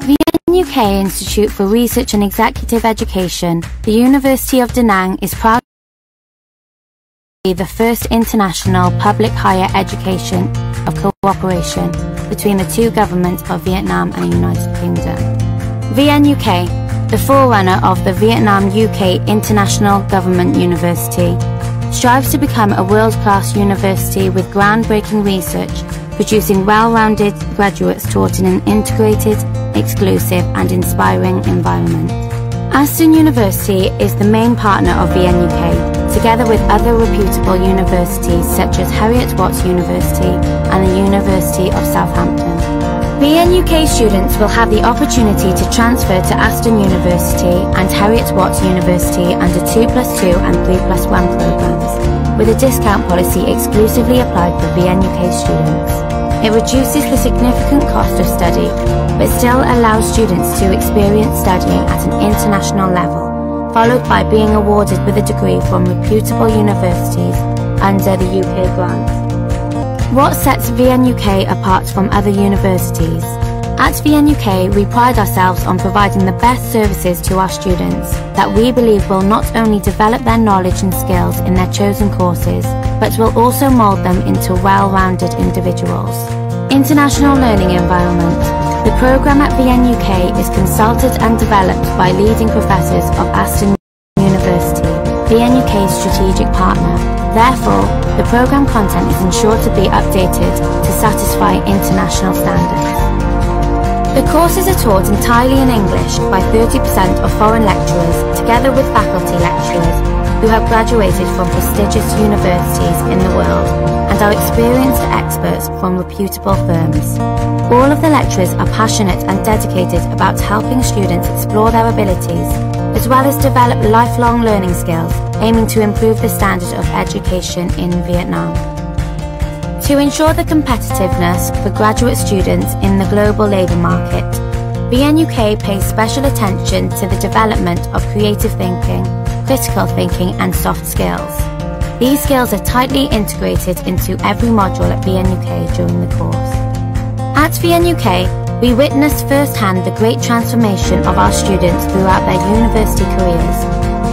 VNUK Institute for Research and Executive Education, the University of Da Nang is proud to be the first international public higher education of cooperation between the two governments of Vietnam and the United Kingdom. VNUK, the forerunner of the Vietnam-UK International Government University, strives to become a world-class university with groundbreaking research, producing well-rounded graduates taught in an integrated, exclusive and inspiring environment. Aston University is the main partner of VNUK, together with other reputable universities such as Heriot-Watt University and the University of Southampton. VNUK students will have the opportunity to transfer to Aston University and Heriot-Watt University under 2+2 and 3+1 programs, with a discount policy exclusively applied for VNUK students. It reduces the significant cost of study, but still allows students to experience studying at an international level, followed by being awarded with a degree from reputable universities under the UK grant. What sets VNUK apart from other universities? At VNUK, we pride ourselves on providing the best services to our students that we believe will not only develop their knowledge and skills in their chosen courses, but will also mould them into well-rounded individuals. International learning environment. The programme at VNUK is consulted and developed by leading professors of Aston University, VNUK's strategic partner. Therefore, the programme content is ensured to be updated to satisfy international standards. The courses are taught entirely in English by 30% of foreign lecturers, together with faculty lecturers who have graduated from prestigious universities in the world and are experienced experts from reputable firms. All of the lecturers are passionate and dedicated about helping students explore their abilities, as well as develop lifelong learning skills, aiming to improve the standard of education in Vietnam. To ensure the competitiveness for graduate students in the global labour market, VNUK pays special attention to the development of creative thinking, critical thinking and soft skills. These skills are tightly integrated into every module at VNUK during the course. At VNUK, we witness firsthand the great transformation of our students throughout their university careers,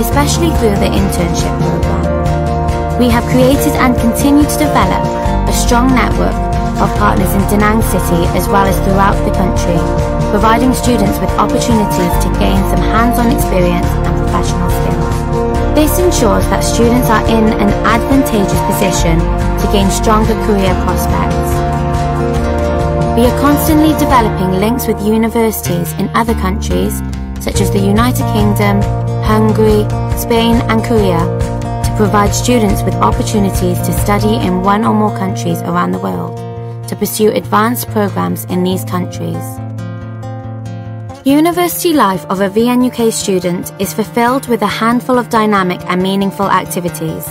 especially through the internship programme. We have created and continue to develop a strong network of partners in Da Nang City as well as throughout the country, providing students with opportunities to gain some hands-on experience and professional skills. This ensures that students are in an advantageous position to gain stronger career prospects. We are constantly developing links with universities in other countries such as the United Kingdom, Hungary, Spain and Korea to provide students with opportunities to study in one or more countries around the world, to pursue advanced programs in these countries. University life of a VNUK student is fulfilled with a handful of dynamic and meaningful activities.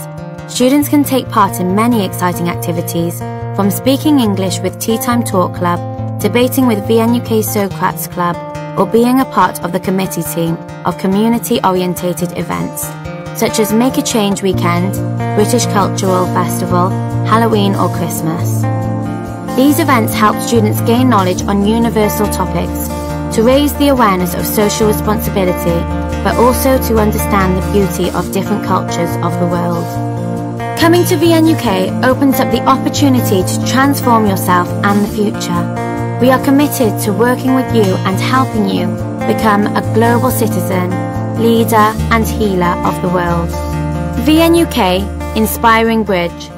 Students can take part in many exciting activities, from speaking English with Tea Time Talk Club, debating with VNUK Socrates Club, or being a part of the committee team of community-orientated events, such as Make a Change Weekend, British Cultural Festival, Halloween or Christmas. These events help students gain knowledge on universal topics, to raise the awareness of social responsibility, but also to understand the beauty of different cultures of the world. Coming to VNUK opens up the opportunity to transform yourself and the future. We are committed to working with you and helping you become a global citizen, leader and healer of the world. VNUK, Inspiring Bridge.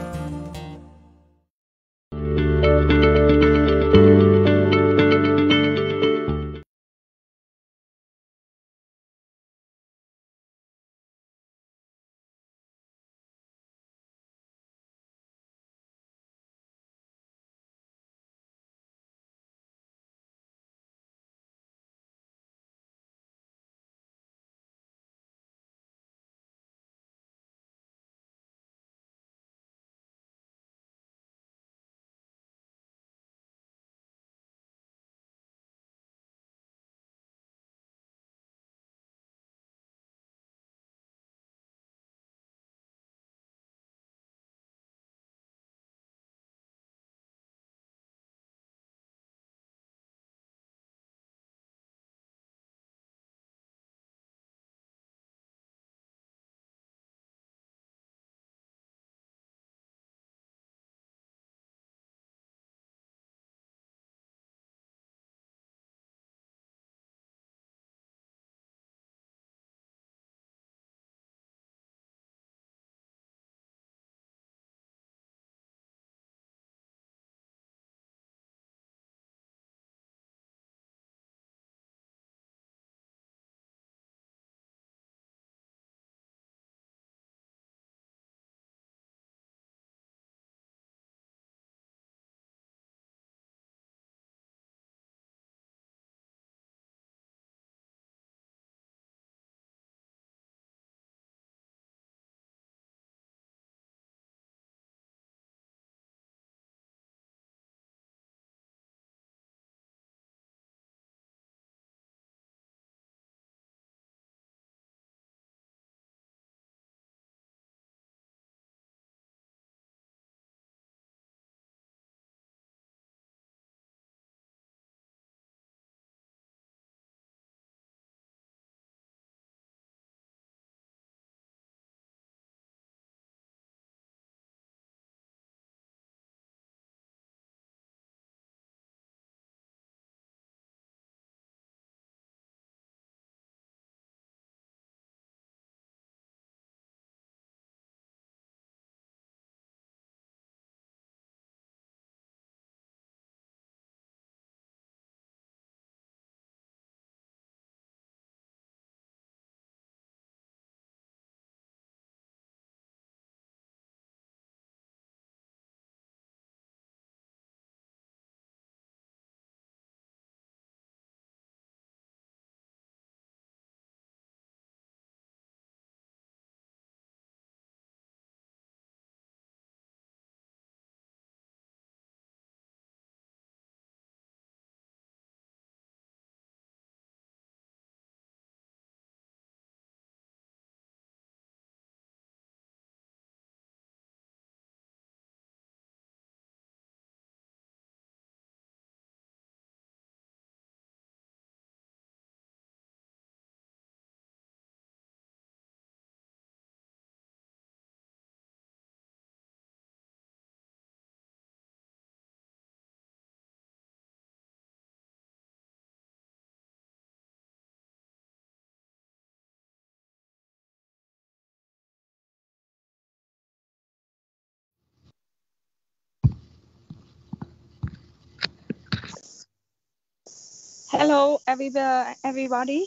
Hello, everybody.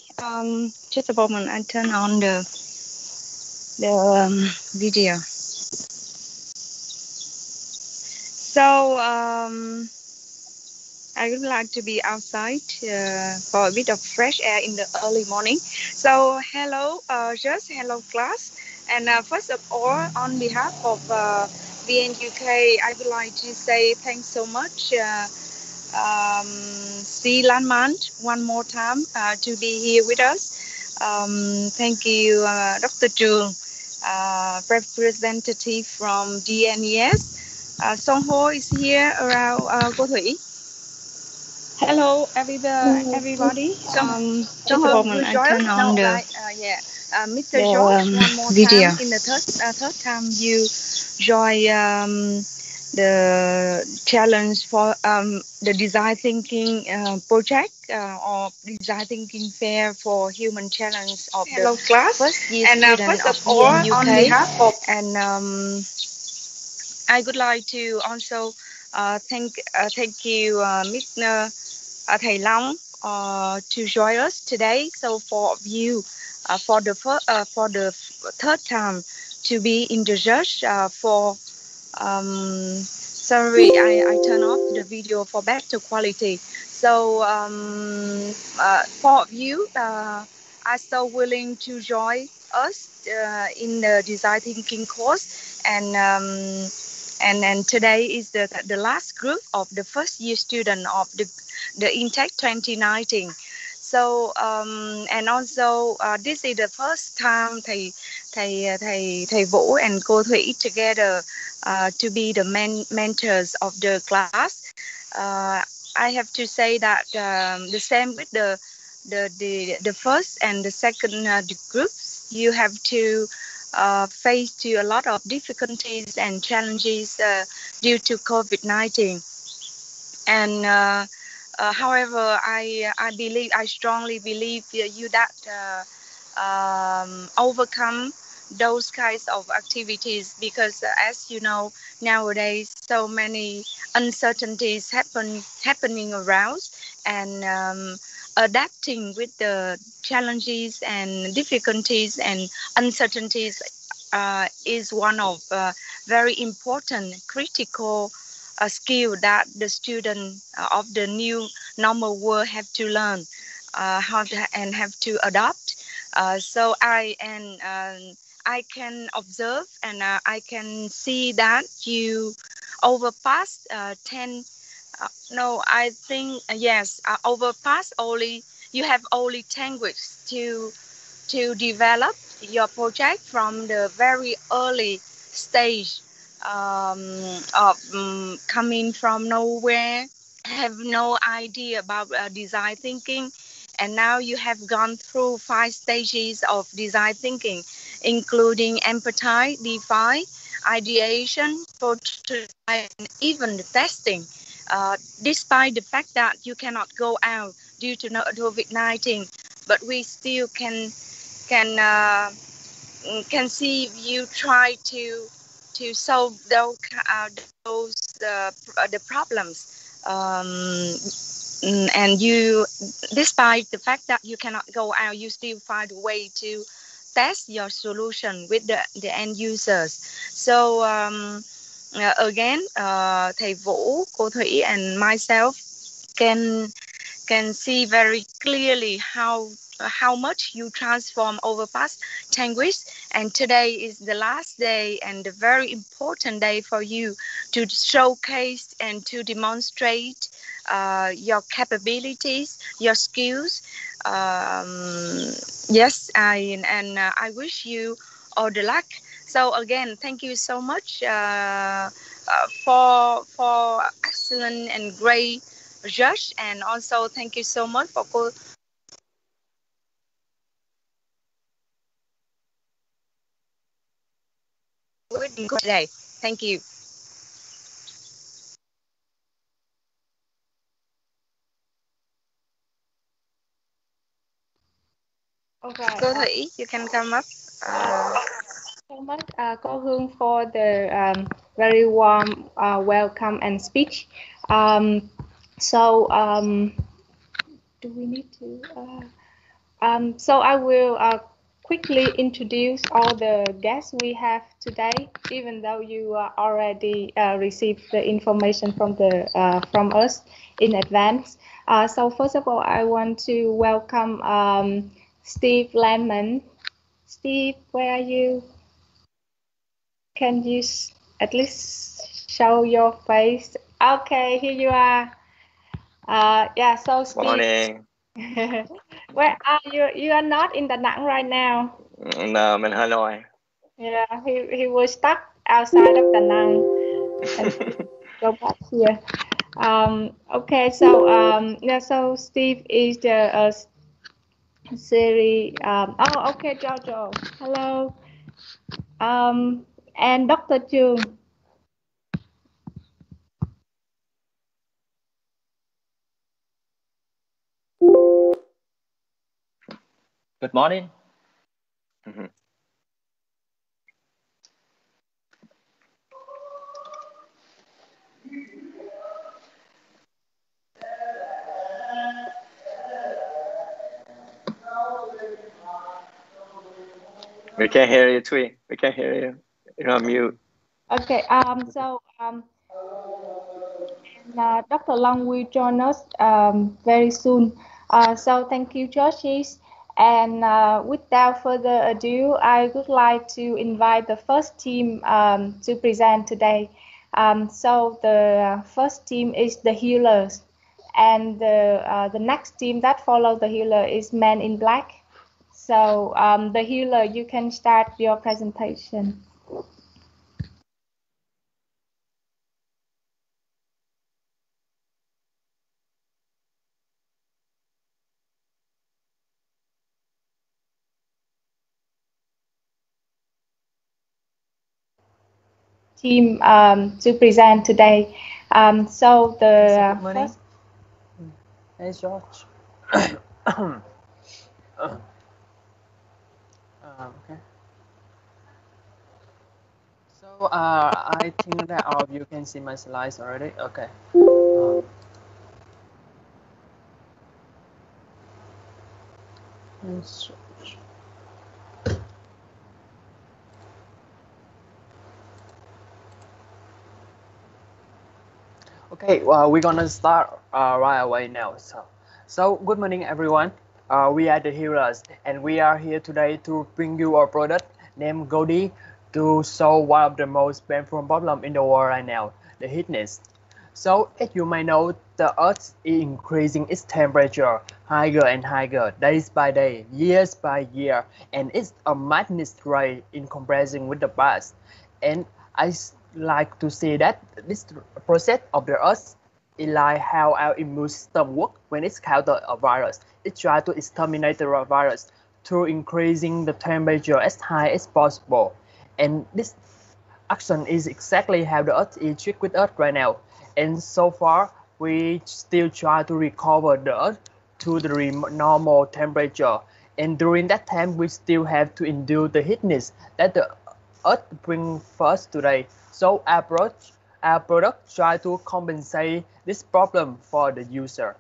Just a moment. I turn on the video. So I would like to be outside for a bit of fresh air in the early morning. So hello, hello class. And first of all, on behalf of VNUK, I would like to say thanks so much. See Landmant one more time to be here with us. Thank you, Dr. Trường, representative from DNES. Song Ho is here around Cô Thủy. Hello, everybody. Just a moment, I turn on the Mr. George one more video. Time. In the third time you join the challenge for the design thinking project or design thinking fair for human challenge of hello the class first year and first of all on behalf of and I would like to also thank you Mr. Thầy Long to join us today. So for you for the third time to be in the judge for sorry, I turn off the video for better quality. So four of you are so willing to join us in the design thinking course, and today is the last group of the first year student of the intake 2019. So and also this is the first time thầy Vũ and cô Thủy together to be the mentors of the class. I have to say that the same with the first and the second groups. You have to face to a lot of difficulties and challenges due to COVID-19, and however, I strongly believe you that overcome those kinds of activities, because as you know, nowadays so many uncertainties happening around, and adapting with the challenges and difficulties and uncertainties is one of very important critical skill that the student of the new normal world have to learn how to, and have to adopt. So I can observe and I can see that you overpass 10. No, I think yes, overpass only. You have only 10 weeks to develop your project from the very early stage of coming from nowhere, have no idea about design thinking, and now you have gone through 5 stages of design thinking, including empathy, define, ideation, prototype, and even the testing. Despite the fact that you cannot go out due to COVID-19, but we still can see you try to solve those the problems, and you, despite the fact that you cannot go out, you still find a way to test your solution with the end users. So again, thầy Vũ, cô Thủy, and myself can see very clearly how much you transform over past 10 weeks, and today is the last day and a very important day for you to showcase and to demonstrate your capabilities, your skills. Yes, I wish you all the luck. So again, thank you so much for excellent and great judge, and also thank you so much for today. Thank you. Okay. Cô Thủy, you can come up. So much, Cô Hương, for the very warm welcome and speech. So do we need to? So I will quickly introduce all the guests we have today, even though you already received the information from us in advance. So first of all, I want to welcome Steve Landman. Steve, where are you? Can you at least show your face? Okay, here you are. Yeah, so Steve. Morning. Where are you? You are not in Da Nang right now. No, I'm in Hanoi. Yeah, he was stuck outside of Da Nang and go back here. Okay, so yeah, so Steve is the series. Oh, okay, Jojo. Hello. And Dr. Chung. Good morning. We can't hear you, Thuy. We can't hear you. You're on mute. Okay. Dr. Long will join us very soon. So thank you, Joshis. And without further ado, I would like to invite the first team to present today. So the first team is the healers, and the next team that follows the healer is Men in Black. So the healer, you can start your presentation. Team to present today. So the first... Hey, George. Okay. So I think that all of you can see my slides already. Okay. Okay, well, we're gonna start right away now. So good morning, everyone. We are the healers, and we are here today to bring you a product named Goldie to solve one of the most painful problems in the world right now, the heatness. So, as you may know, the Earth is increasing its temperature higher and higher, days by day, years by year, and it's a madness rate in comparison with the past. And I like to say that this process of the Earth is like how our immune system works when it's counter a virus. It tries to exterminate the virus through increasing the temperature as high as possible. And this action is exactly how the Earth is treated with Earth right now. And so far, we still try to recover the Earth to the normal temperature. And during that time, we still have to endure the heatness that the Earth brings first today. So our product try to compensate this problem for the user.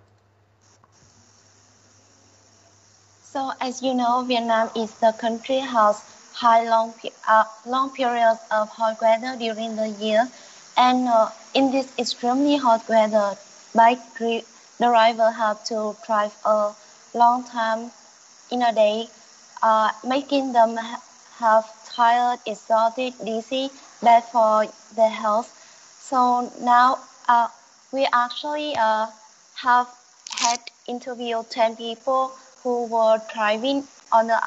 So as you know, Vietnam is the country has long periods of hot weather during the year, and in this extremely hot weather, bike driver have to drive a long time in a day, making them have tired, exhausted, dizzy, bad for their health. So now we actually have had interviewed 10 people who were driving under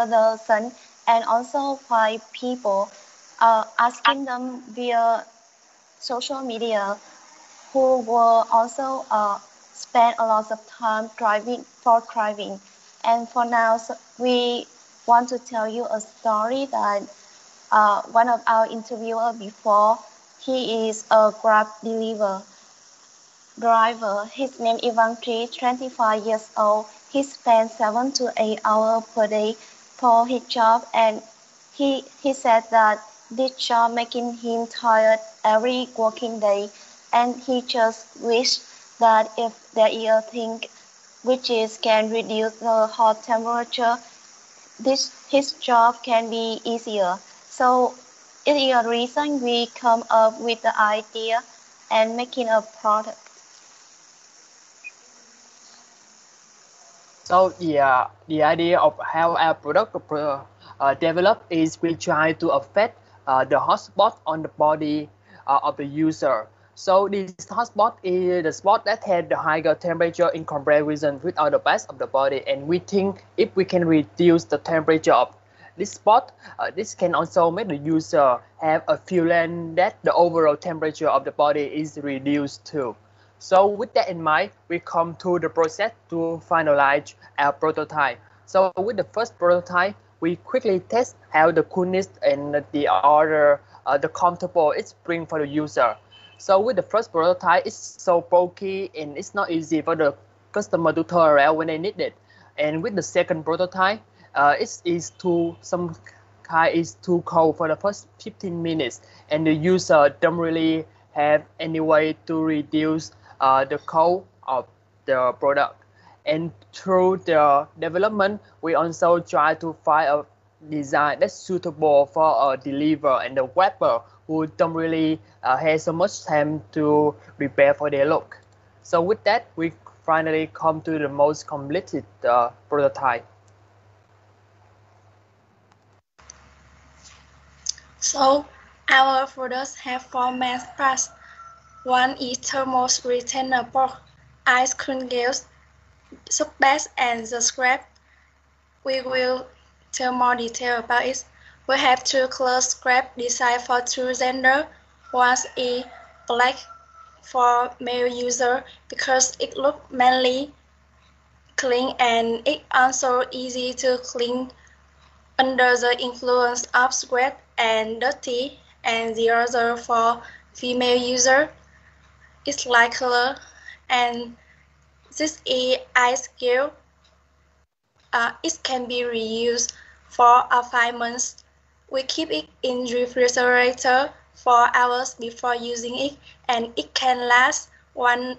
the sun, and also 5 people asking them via social media who were also spend a lot of time driving. And for now, so we want to tell you a story that one of our interviewers before, he is a Grab driver. His name is Ivan Tri, 25 years old. He spends 7 to 8 hours per day for his job, and he said that this job making him tired every working day, and he just wished that if there is a thing which is can reduce the hot temperature. His job can be easier. So it is a reason we come up with the idea and making a product. So the idea of how our product developed is we try to affect the hotspot on the body of the user. So this hotspot is the spot that had the higher temperature in comparison with other parts of the body, and we think if we can reduce the temperature of this spot, this can also make the user have a feeling that the overall temperature of the body is reduced too. So with that in mind, we come to the process to finalize our prototype. So with the first prototype, we quickly test how the coolness and the other the comfortable it's bring for the user. So with the first prototype, it's so bulky and it's not easy for the customer to turn around when they need it. And with the second prototype, it is too cold for the first 15 minutes, and the user don't really have any way to reduce the cold of the product. And through the development, we also try to find a design that's suitable for a deliver and the wrapper who don't really have so much time to prepare for their look. So with that, we finally come to the most completed prototype. So our products have four main parts. One is thermal retainer box, ice cream gels, soap-based, and the scrap. We will tell more detail about it. We have two color scrap designed for two genders. One is black for male user because it looks manly, clean, and it also easy to clean under the influence of sweat and dirty. And the other for female user. It's light color, and this is ice gel. It can be reused for 5 months. We keep it in refrigerator for hours before using it, and it can last 1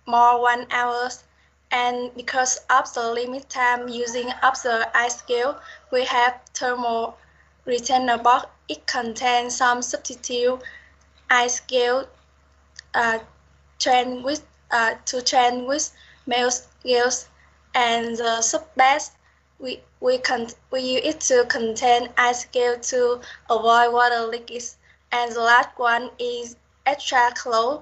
hour. And because of the limit time using of the ice gel, we have thermal retainer box. It contains some substitute ice gel to train with male gels, and the soap-based we use it to contain ice gel to avoid water leakage. And the last one is extra close.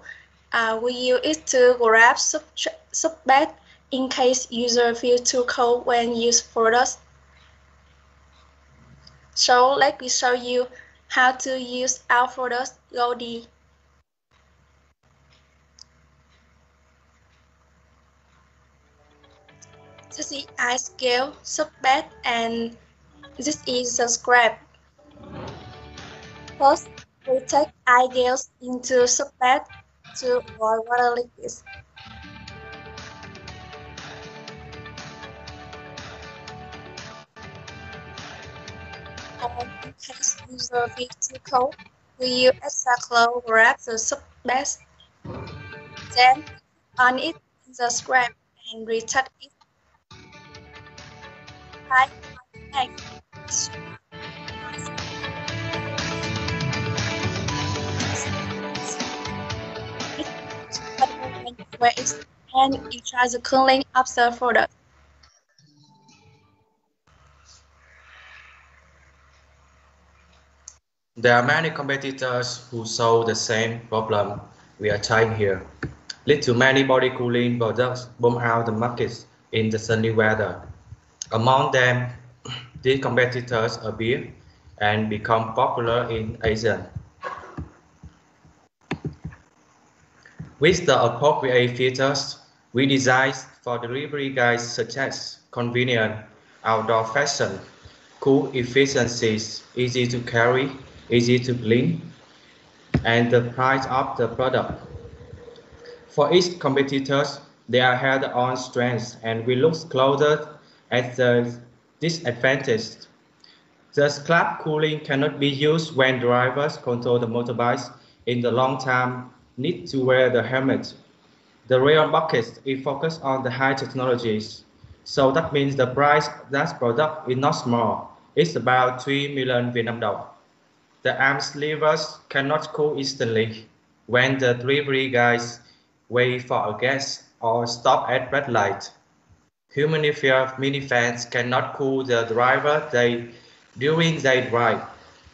We use it to grab soap-based in case user feel too cold when use products. So let me show you how to use our products. Goldie. This is ice gel, soap-based, and this is the scrap. First, we take ice gels into soap-based to avoid water leakage. And in case user feel too cold, we use extra close wrap the soap-based. Then on it in the scrap and retouch it. And you try the cooling of the product. There are many competitors who solve the same problem we are trying here. Lead to many body cooling products bomb out the market in the sunny weather. Among them, these competitors appear and become popular in Asia. With the appropriate features, we designed for delivery guys such as convenient, outdoor fashion, cool efficiencies, easy to carry, easy to clean, and the price of the product. For each competitor, they have their own strengths, and we look closer at the disadvantages. The scrap cooling cannot be used when drivers control the motorbikes in the long term, need to wear the helmet. The real market is focused on the high technologies. So that means the price of that product is not small. It's about 3 million Vietnam đồng. The arms levers cannot cool instantly when the delivery guys wait for a gas or stop at red light. Humidifier minifans cannot cool the driver during their drive.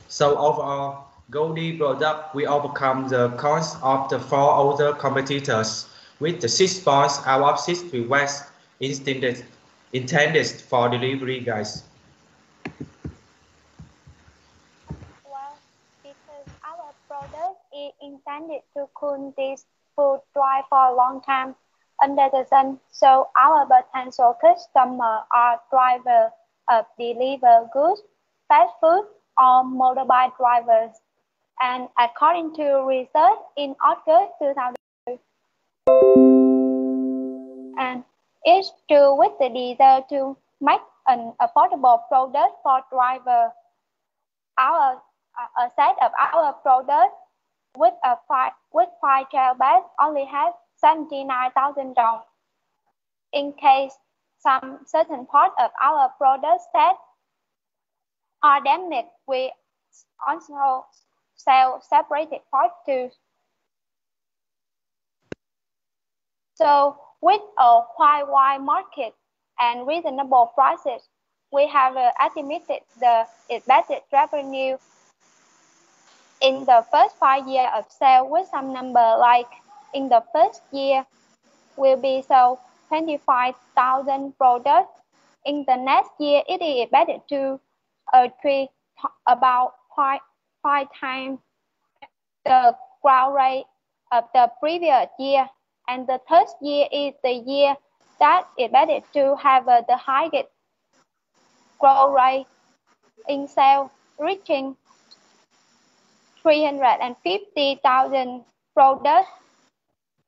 So overall, Goldie product will overcome the cons of the 4 other competitors with the 6 points out of 6 requests intended for delivery guys. Well, because our product is intended to cool this food dry for a long time under the sun, so our potential customers are drivers of deliver goods, fast food, or motorbike drivers. And according to research in August 2002, and it's true with the desire to make an affordable product for drivers. A set of our products with five tailbacks only has 79,000 đồng. In case some certain part of our product set are damaged, we also sell separated parts too. So with a quite wide market and reasonable prices, we have estimated the expected revenue in the first 5 years of sale with some number like in the first year will be sold 25,000 products. In the next year, it is expected to about five times the growth rate of the previous year. And the third year is the year that is expected to have the highest growth rate in sales, reaching 350,000 products.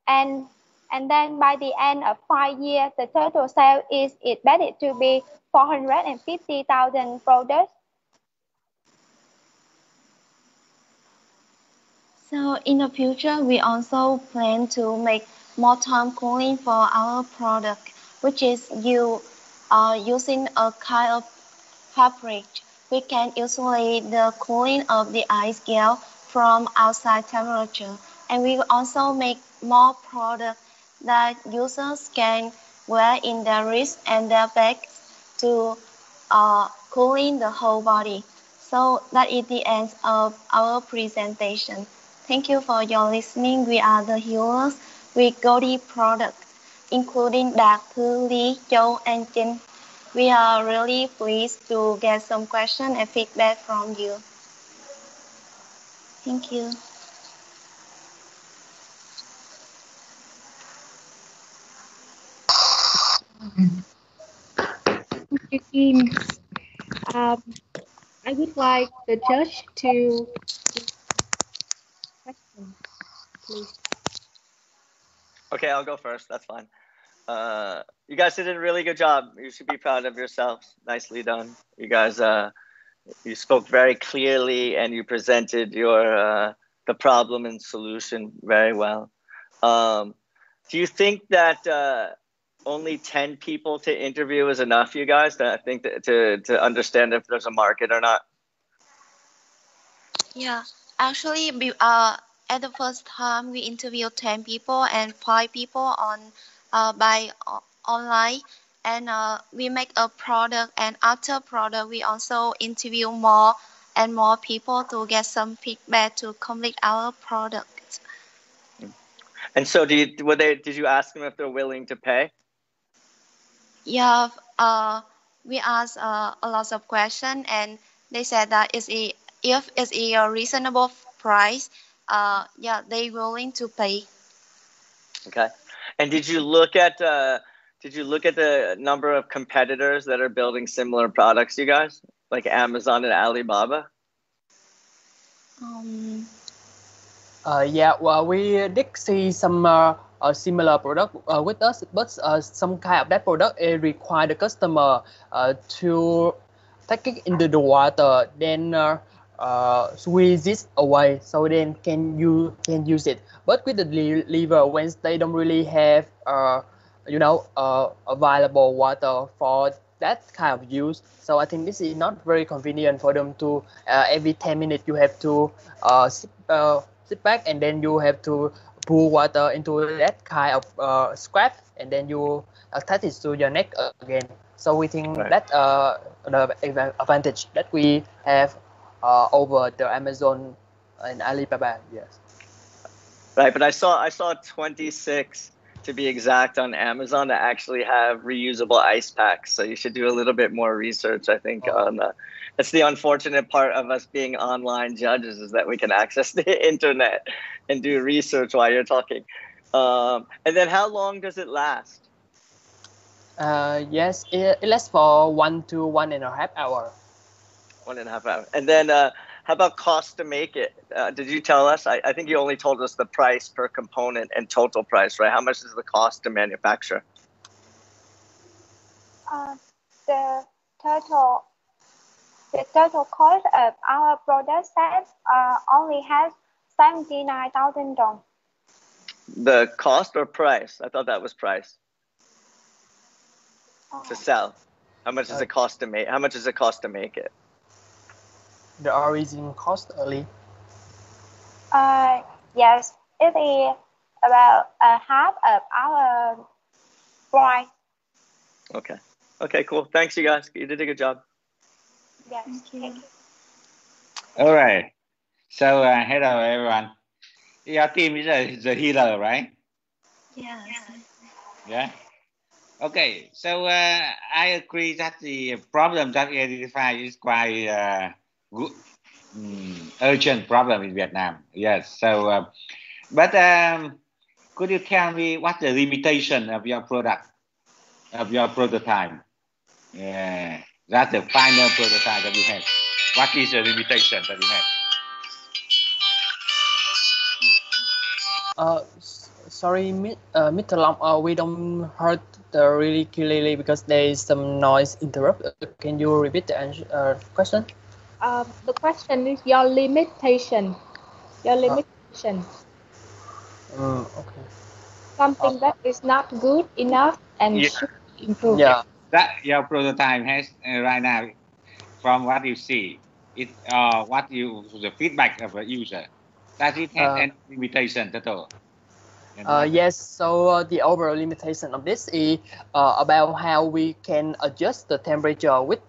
And then by the end of 5 years, the total sale is expected to be 450,000 products. So in the future, we also plan to make more time cooling for our product, which is using a kind of fabric. We can isolate the cooling of the ice gel from outside temperature. And we will also make more products that users can wear in their wrists and their backs to cooling the whole body. So that is the end of our presentation. Thank you for your listening. We are the healers with Goldie products, including Đạt, Thư, Lý, Châu, and Trinh. We are really pleased to get some questions and feedback from you. Thank you. Thank you, Kim. I would like the judge to question, please. Okay, I'll go first. That's fine. You guys did a really good job. You should be proud of yourselves. Nicely done. You guys, you spoke very clearly and you presented your the problem and solution very well. Do you think that only 10 people to interview is enough, you guys? I think that to understand if there's a market or not. Yeah, actually, at the first time we interviewed 10 people and 5 people by online, and we make a product. And after product, we also interview more and more people to get some feedback to complete our product. And so, did you ask them if they're willing to pay? Yeah, we asked a lot of questions, and they said that if it's a reasonable price, yeah, they're willing to pay. Okay. And did you look at the number of competitors that are building similar products, you guys, like Amazon and Alibaba? Yeah, well, we did see some similar product with us, but some kind of that product require the customer to take it into the water, then squeeze it away, so then you can use it. But with the liver, when they don't really have available water for that kind of use, so I think this is not very convenient for them to every 10 minutes you have to sit back and then you have to pour water into that kind of scrap and then you attach it to your neck again. So we think that the advantage that we have over the Amazon and Alibaba, yes. Right, but I saw 26 to be exact on Amazon that actually have reusable ice packs. So you should do a little bit more research, I think, on that. That's the unfortunate part of us being online judges, is that we can access the internet and do research while you're talking. And then how long does it last? Yes, it lasts for 1 to 1.5 hours. 1.5 hours. And then how about cost to make it? Did you tell us? I think you only told us the price per component and total price, right? How much is the cost to manufacture? The total cost of our product set only has 79,000 dong. The cost or price? I thought that was price. To sell. How much does it cost to make? How much does it cost to make it? The origin cost only. Yes, it is about half of our price. Okay. Okay, cool. Thanks, you guys. You did a good job. Yes, thank you. All right. So, hello, everyone. Your team is the healer, right? Yes. Yeah. Okay. So, I agree that the problem that we identify is quite good, urgent problem in Vietnam. Yes. So, but could you tell me what the limitation of your product, of your prototype? That's the final prototype that you have. What is the limitation that you have? Sorry, Mr. Long, we don't heard really clearly because there is some noise interrupt. Can you repeat the question? The question is your limitation. Your limitation. Okay. Something that is not good enough and should improve. Yeah. That your prototype has right now, from what you see, it the feedback of a user, does it have any limitation at all? Yes, so the overall limitation of this is about how we can adjust the temperature with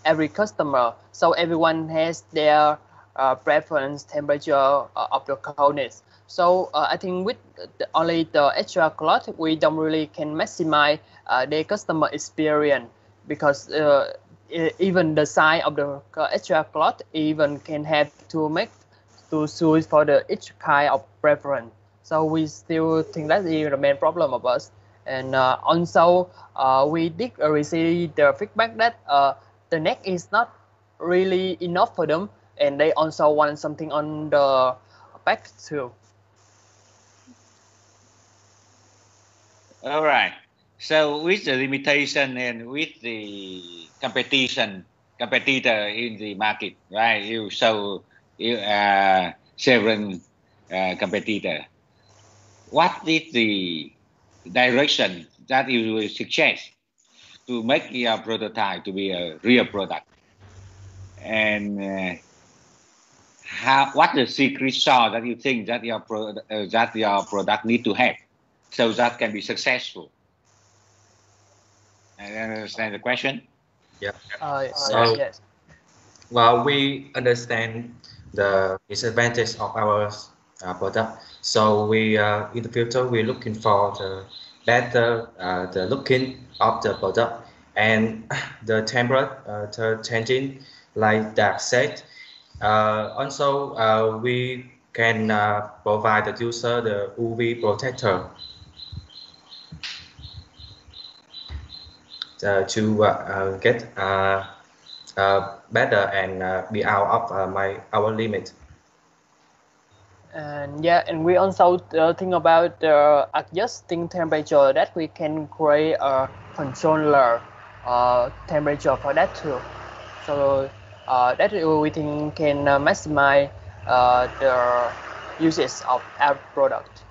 every customer. So everyone has their preference temperature of the coldness. So I think with only the extra cloth, we don't really can maximize the customer experience, because even the size of the extra cloth even can have to make to suit for the each kind of preference. So we still think that is the main problem of us. And also we did receive the feedback that the neck is not really enough for them, and they also want something on the back too. All right. So with the limitation and with the competitor in the market, right? You show several competitor. What is the direction that you will suggest to make your prototype to be a real product? And what the secret sauce that you think that your product need to have, so that can be successful? I understand the question. Yeah. Yes. Well, we understand the disadvantage of our product. So we in the future we're looking for the better the looking of the product and the temperature changing, like that said. Also, we can provide the user the UV protector to get better and be out of our limit. And yeah, and we also think about the adjusting temperature, that we can create a controller temperature for that too. So that we think can maximize the usage of our product.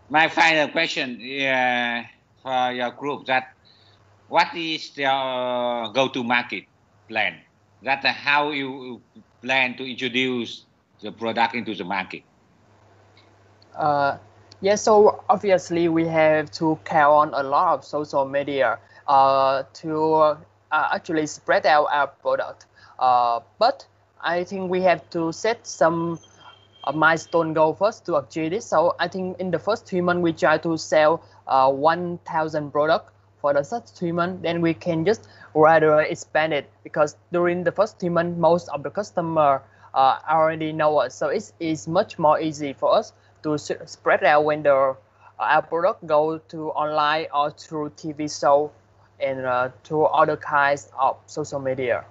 My final question for your group, that what is your go-to market plan? That how you plan to introduce the product into the market? Yeah, so obviously we have to count on a lot of social media to actually spread out our product. But I think we have to set some milestone goal first to achieve this. So I think in the first 3 months we try to sell 1,000 products. For the first 3 months, then we can just rather expand it, because during the first 3 months most of the customer already know us, so it's much more easy for us to spread out when our product go to online or through TV show and through other kinds of social media.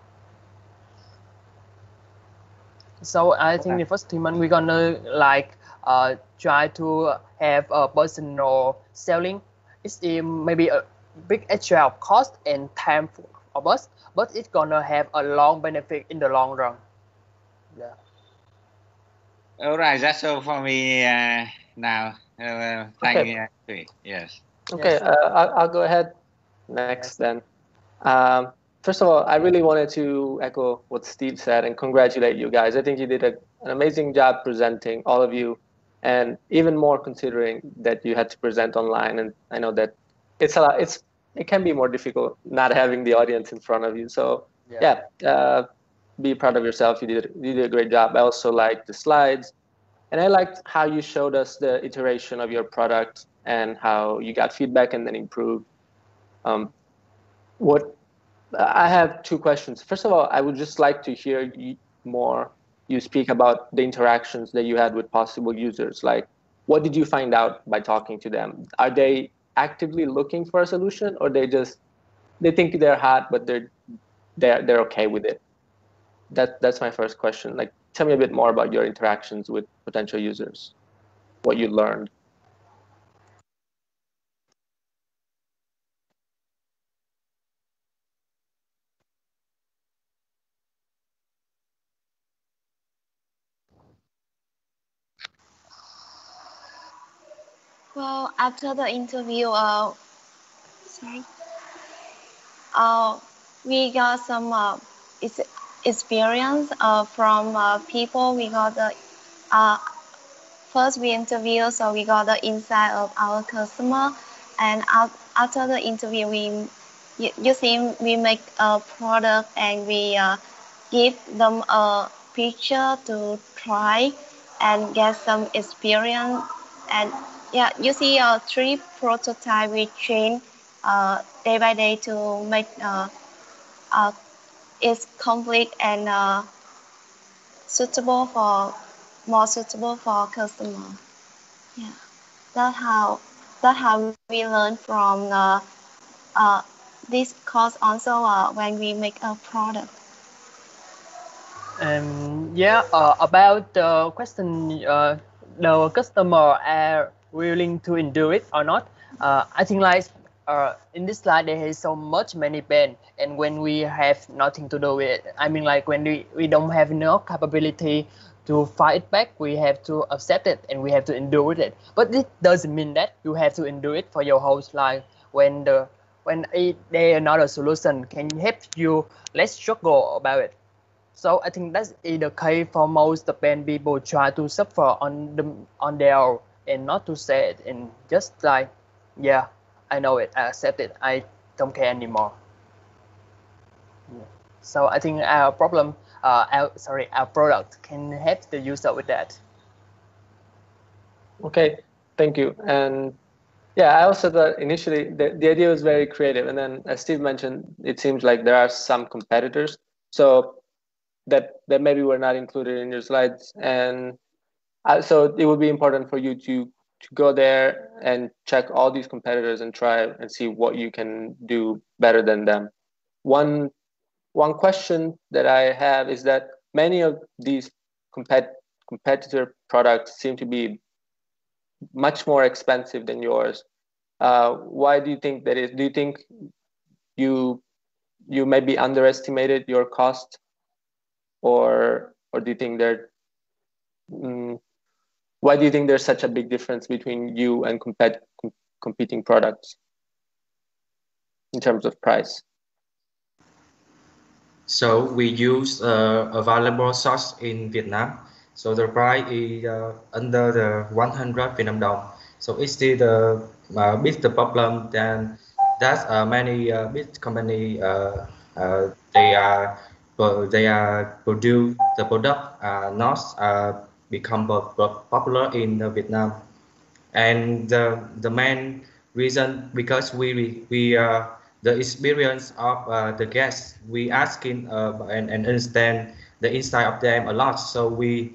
So I think the first 3 months we're gonna try to have a personal selling. It's maybe a big extra of cost and time of us, but it's gonna have a long benefit in the long run. Yeah. All right, that's all for me now. Thank you. Yes. Okay, Yes. I'll go ahead next then. First of all, I really wanted to echo what Steve said and congratulate you guys. I think you did an amazing job presenting, all of you, and even more considering that you had to present online. And I know that it can be more difficult not having the audience in front of you. So be proud of yourself. You did a great job. I also liked the slides, and I liked how you showed us the iteration of your product and how you got feedback and then improved. I have 2 questions. First of all, I would just like to hear you speak about the interactions that you had with possible users. Like, what did you find out by talking to them? Are they actively looking for a solution, or they think they're hot, but they're okay with it? That's my first question. Like, tell me a bit more about your interactions with potential users, what you learned. Well, after the interview, we got some experience from people. We got the first we interview, so we got the insight of our customer, and after the interview, we make a product and we give them a picture to try and get some experience. And yeah, you see 3 prototype we train day by day to make it complete and more suitable for customer. Yeah, that's how we learn from this course also when we make a product. About the question, the customer are willing to endure it or not. I think in this slide there is so many pain, and when we have nothing to do with it, I mean when we don't have enough capability to fight it back, we have to accept it and we have to endure with it. But it doesn't mean that you have to endure it for your whole life. When there another solution can help you less struggle about it. So I think that's the case for most the pain people try to suffer on their own and not to say it and just I know it, I accept it, I don't care anymore. So I think our product can help the user with that. Okay, thank you. And I also thought initially the idea was very creative, and then as Steve mentioned, it seems like there are some competitors, so that maybe were not included in your slides, and so it would be important for you to go there and check all these competitors and try and see what you can do better than them. One question that I have is that many of these competitor products seem to be much more expensive than yours. Why do you think that is? Do you think you maybe underestimated your cost, or do you think why do you think there's such a big difference between you and competing products in terms of price? So we use available source in Vietnam. So the price is under the 100 Vietnam đồng. So it's still the big problem than that many big company they are produce the product not become popular in Vietnam. And the main reason because we the experience of the guests, we asking and understand the inside of them a lot, so we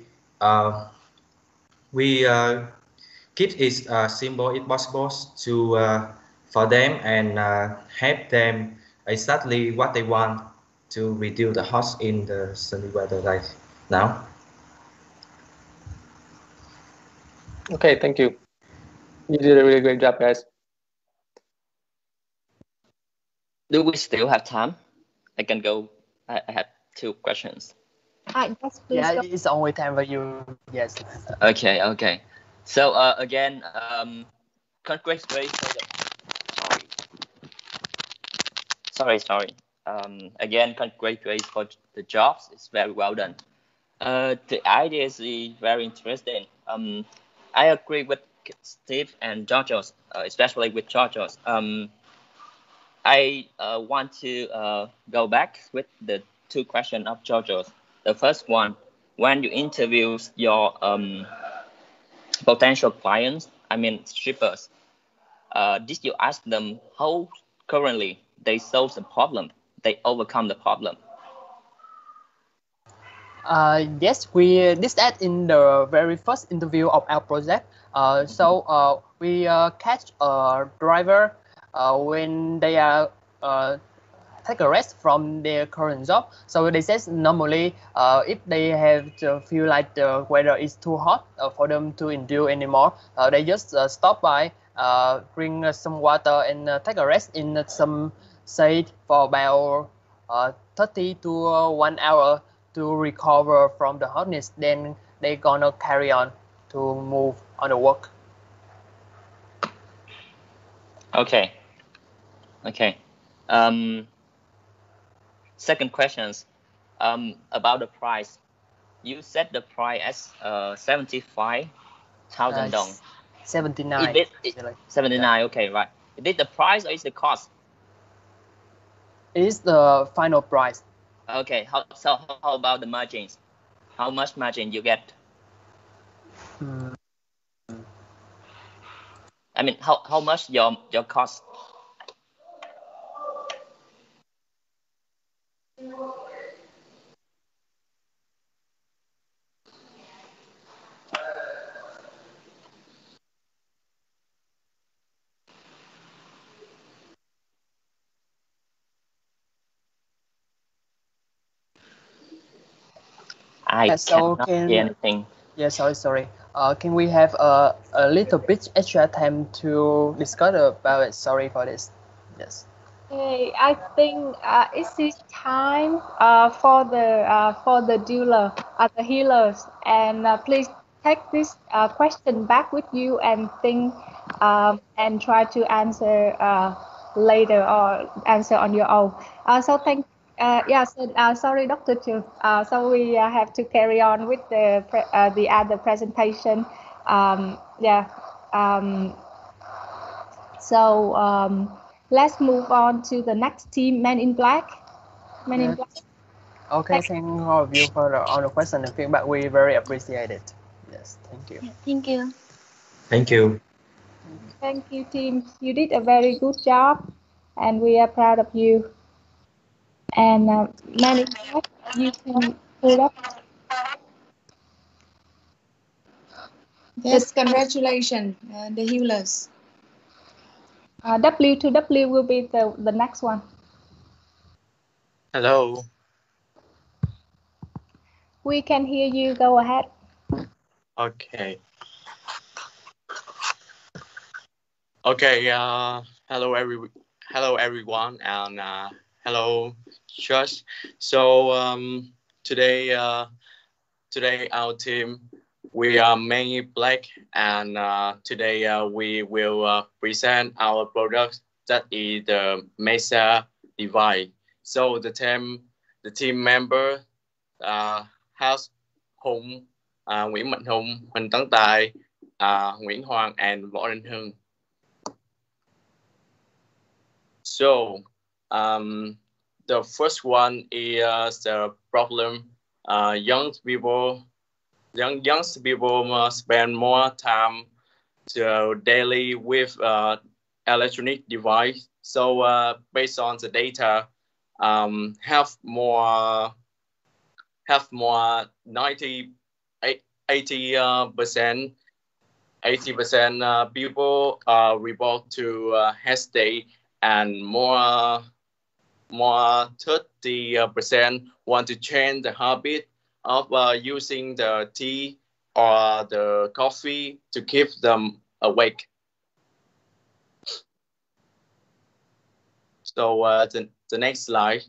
keep it simple if possible to for them and help them exactly what they want to reduce the cost in the sunny weather like now. Okay, thank you. You did a really great job, guys. Do we still have time? I can go. I have 2 questions. Yes, please. Yeah, it's only time for you. Yes. Okay. So again, congratulations. Sorry. Again, congratulations for the jobs. It's very well done. The idea is very interesting. I agree with Steve and Georgios, especially with Georgios. I want to go back with the 2 questions of Georgios. The first one, when you interview your potential clients, I mean shippers, did you ask them how currently they solve the problem, they overcome the problem? Yes, we did that in the very first interview of our project. So we catch a driver when they are take a rest from their current job. So they said normally if they have to feel like the weather is too hot for them to endure anymore, they just stop by, drink some water and take a rest in some shade for about 30 to 1 hour to recover from the hotness. Then they're gonna carry on to move on the work. Okay. Second questions about the price. You set the price as 75,000 dong. 79. 79. Okay, right. Is it the price or is the cost? It is the final price. Okay. How about the margins? How much margin you get? I mean, how much your cost? I cannot hear anything. Yeah, sorry. Can we have a little bit extra time to discuss about it? Sorry for this. Yes. Okay, I think it is time for the dealer, the healers, and please take this question back with you and think and try to answer later or answer on your own. So thank. Sorry, Dr. Chu. So we have to carry on with the other presentation. Let's move on to the next team, Men in Black. Men in Black. Okay, thank all of you for all the questions and feedback. We very appreciate it. Yes, thank you. Thank you. Thank you. Thank you, team. You did a very good job, and we are proud of you. And Men in Black, you can pull up. Yes, congratulations, the healers. W2W will be the next one. Hello. We can hear you. Go ahead. Okay. Okay. Hello everyone, and Hello, Josh. So today our team, we are Men In Black, and today we will present our product, that is the Mesa device. So the team member has Hùng, Nguyễn Mạnh Hùng, Huỳnh Tấn Tài, Nguyễn Hoàng, and Võ Đình Hưng. So the first one is the problem. Young people spend more time daily with electronic device. So based on the data, have more 80% people report to hesitate, and more 30% want to change the habit of using the tea or the coffee to keep them awake. So the next slide.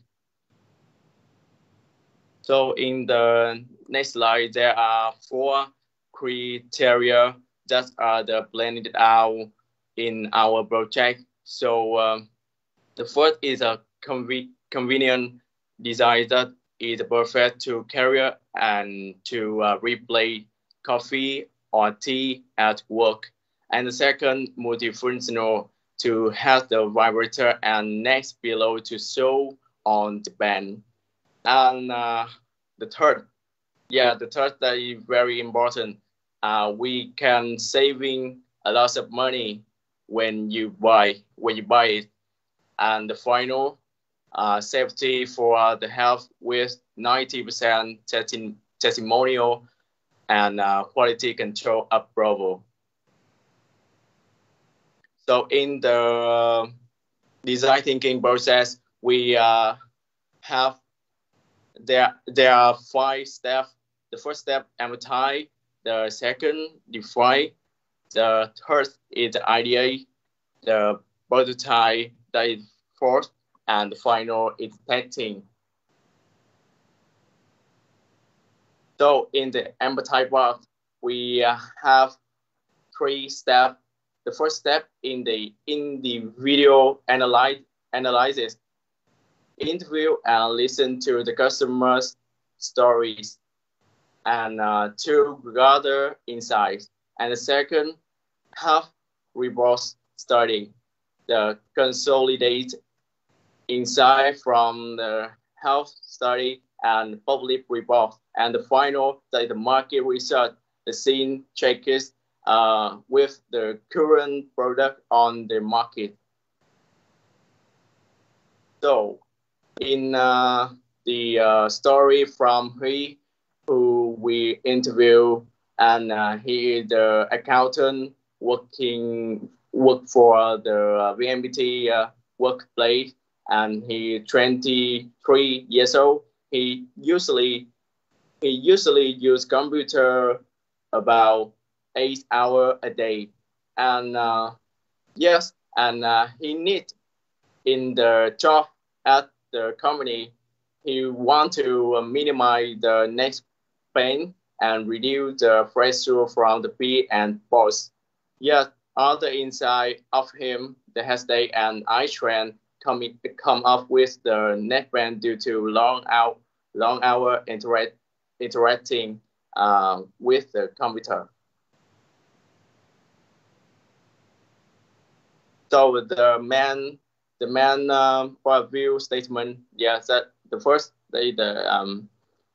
So in the next slide, there are 4 criteria that are blended out in our project. So the first is a convenient design that is perfect to carry and to replace coffee or tea at work. And the second, multifunctional, to have the vibrator and next pillow to sew on the band. And the third that is very important. We can saving a lot of money when you buy it. And the final, safety for the health with 90% testimonial and quality control approval. So in the design thinking process, we have there are 5 steps. The first step, advertise. The second, define. The third is the idea. The prototype, that is fourth, and the final is testing. So in the advertise part, we have 3 steps. The first step in the video analysis. Interview and listen to the customers' stories, and to gather insights. And the second, have reports study, the consolidate insight from the health study and public report. And the final, the market research, the scene checks with the current product on the market. So in the story from Huy, who we interview, and he is the accountant work for the VNPT workplace, and he 23 years old. He usually use computer about 8 hours a day, and he need in the job at the company. He want to minimize the next pain and reduce the pressure from the peer and boss. Yet other inside of him, the hesitate and eye strain come up with the neck pain due to long hour interacting with the computer. So the main point of view statement, that the first,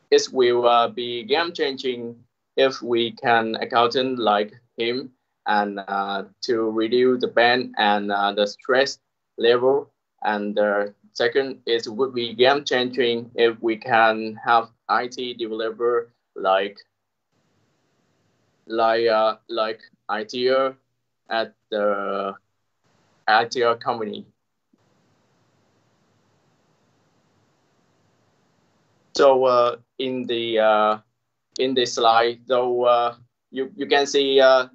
it will be game changing if we can accountant like him, and to reduce the pain and the stress level. And the second, it would be game changing if we can have IT developer like IT at the IT company. So in the slide, though, you can see a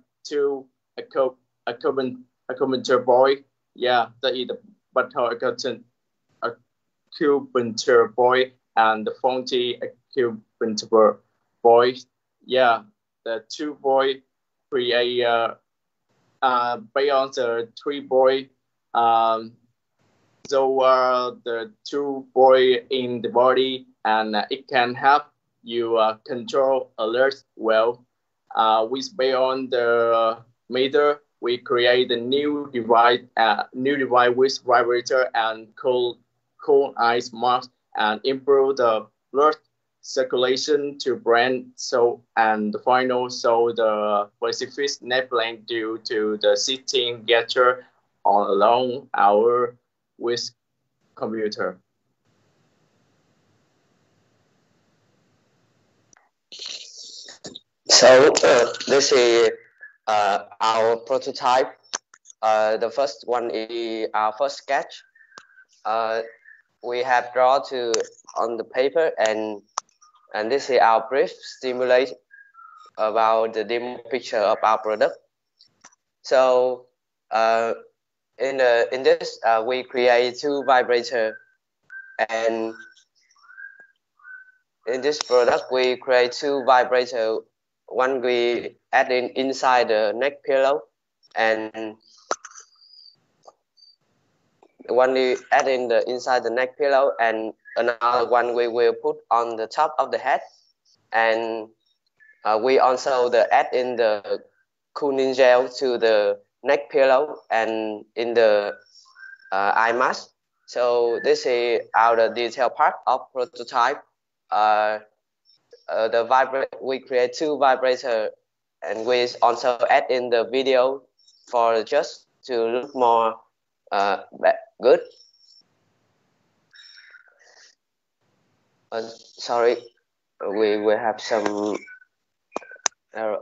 computer boy. That is the acupuncture boy and the faulty acupuncture boy. Yeah, the two boy create based on the three boy. So the two boy in the body, and it can help you control alert well. With based on the meter, we create a new device with vibrator and cool ice mask, and improve the blood circulation to brain. So and the final, so the specific nepline due to the sitting gesture all along our with computer. So this is our prototype. The first one is our first sketch. We have drawn on the paper, and this is our brief stimulate about the demo picture of our product. So in this we create two vibrator, and in this product we create two vibrator. One we add inside the neck pillow, and one we add inside the neck pillow, and another one we will put on the top of the head. And we also add in the cooling gel to the neck pillow and in the eye mask. So this is our detailed part of prototype. We create two vibrator, and we also add in the video for just to look more good. Sorry, we will have some error.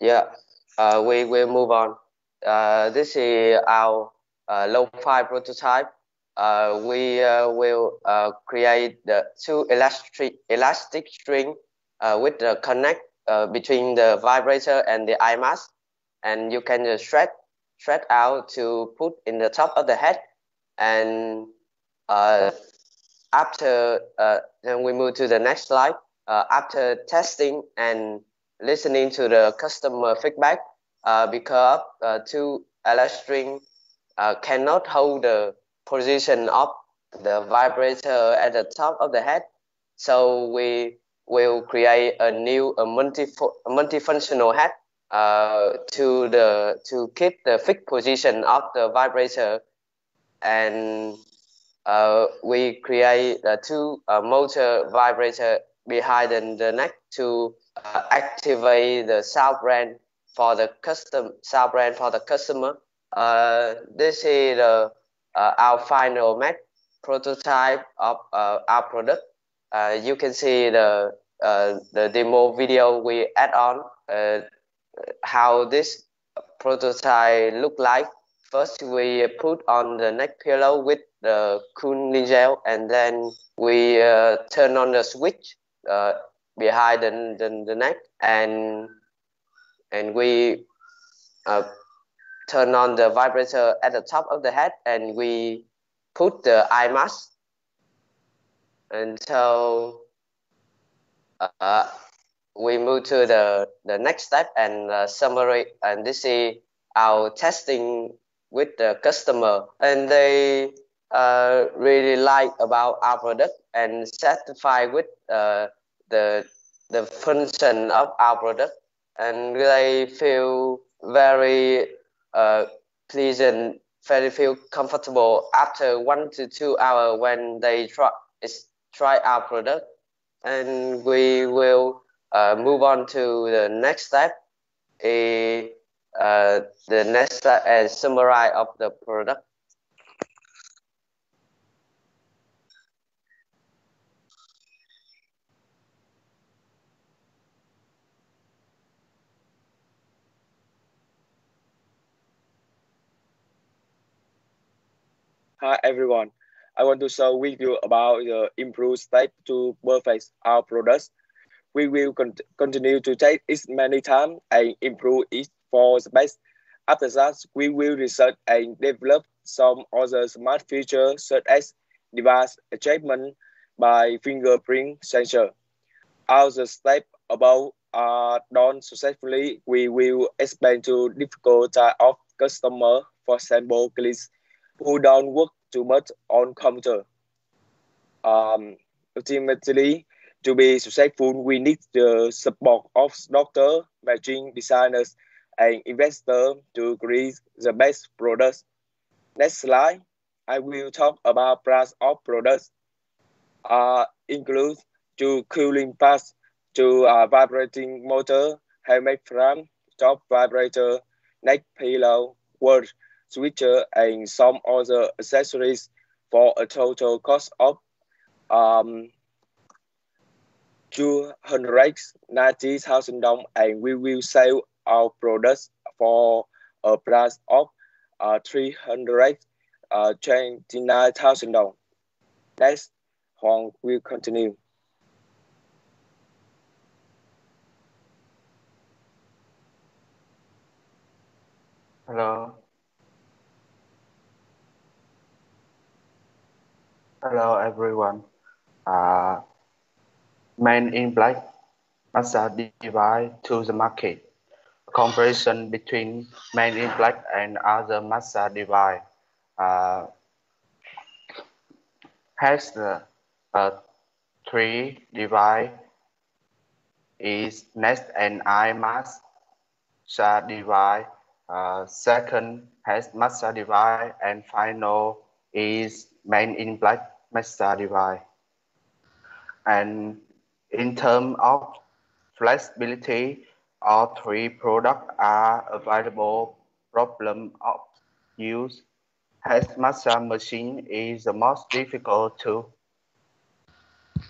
Yeah, we will move on. This is our low-fi prototype. We will create the two elastic string with the connect between the vibrator and the eye mask, and you can just stretch out to put in the top of the head. And after then we move to the next slide. After testing and listening to the customer feedback, because two elastic string cannot hold the position of the vibrator at the top of the head, so we will create a new multifunctional head to keep the fixed position of the vibrator. And we create two motor vibrator behind the neck to activate the sound brand for the customer. This is our final prototype of our product. You can see the demo video we add on how this prototype look like. First, we put on the neck pillow with the cooling gel, and then we turn on the switch behind the neck, and we turn on the vibrator at the top of the head, and we put the eye mask. And so we move to the next step and summary, and this is our testing with the customer, and they really like about our product and satisfied with the function of our product, and they feel very pleasant, very feel comfortable after 1 to 2 hours when they try our product. And we will move on to the next step. The next step is summary of the product. Hi everyone. I want to share with you about the improved step to perfect our products. We will continue to take it many times and improve it for the best. After that, we will research and develop some other smart features such as device achievement by fingerprint sensor. As the steps above are done successfully, we will expand to difficult type of customer, for example, clicks who don't work too much on computer. Ultimately, to be successful, we need the support of doctors, machine designers, and investors to create the best products. Next slide, I will talk about price of products. Include to cooling pads, to vibrating motor, helmet frame, top vibrator, neck pillow, watch, switcher, and some other accessories for a total cost of 290,000 dong, and we will sell our products for a price of 329,000 dong. Next, Hoàng will continue. Hello. Hello everyone. Men in Black massage device to the market. Comparison between Men in Black and other massage device has the three device is Nest and Eye massage device. Second has massage device, and final is Men in Black massage device. And in terms of flexibility, all three products are available. Problem of use has massage machine is the most difficult to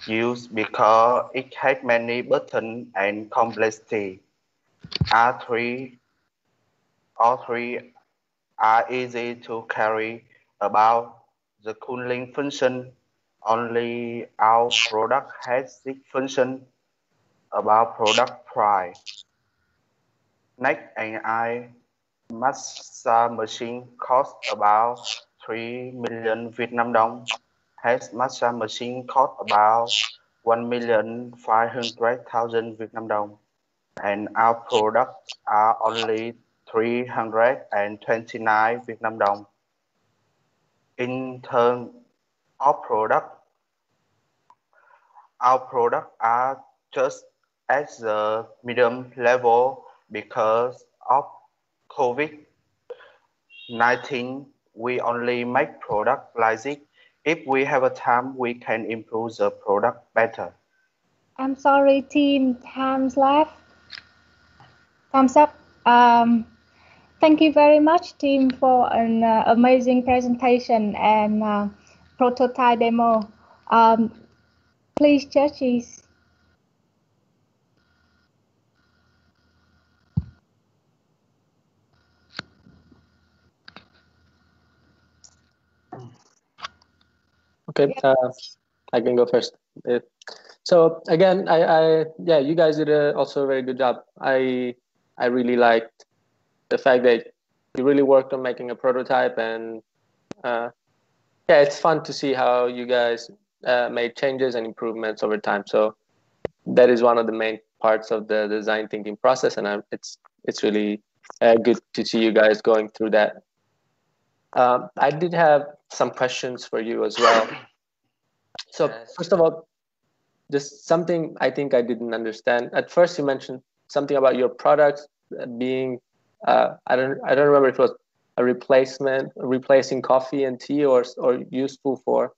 use because it has many buttons and complexity. All three are easy to carry about. The cooling function, only our product has this function. About product price, Neck and Eye massage machine cost about 3 million Vietnam dong. Head massage machine cost about 1,500,000 Vietnam dong. And our products are only 329 Vietnam dong. In terms of product, our products are just at the medium level because of COVID-19. We only make product like this. If we have a time, we can improve the product better. I'm sorry, team. Time's left. Thumbs up. Thank you very much, team, for an amazing presentation and prototype demo. Please, judges. Okay, I can go first. So again, yeah, you guys did also a very good job. I really liked the fact that you really worked on making a prototype, and yeah, it's fun to see how you guys made changes and improvements over time. So that is one of the main parts of the design thinking process, and it's really good to see you guys going through that. I did have some questions for you as well. So first of all, just something I think I didn't understand. At first, you mentioned something about your products being I don't remember if it was a replacing coffee and tea, or useful for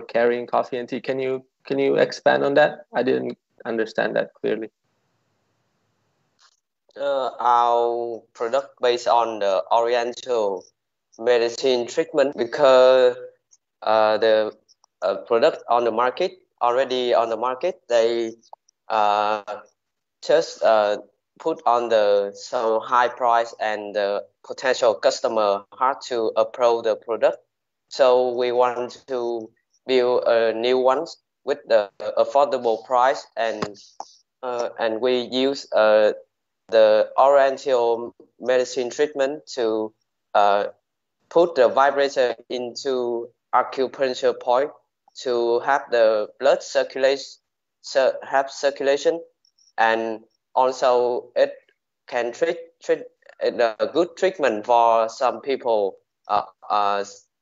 carrying coffee and tea. Can you expand on that? I didn't understand that clearly. Our product based on the Oriental medicine treatment, because the product on the market already on the market, they just put on the so high price, and the potential customer hard to approve the product. So we want to build a new ones with the affordable price, and we use the Oriental medicine treatment to put the vibrator into acupuncture point to have the blood circulation, and also it can treat a good treatment for some people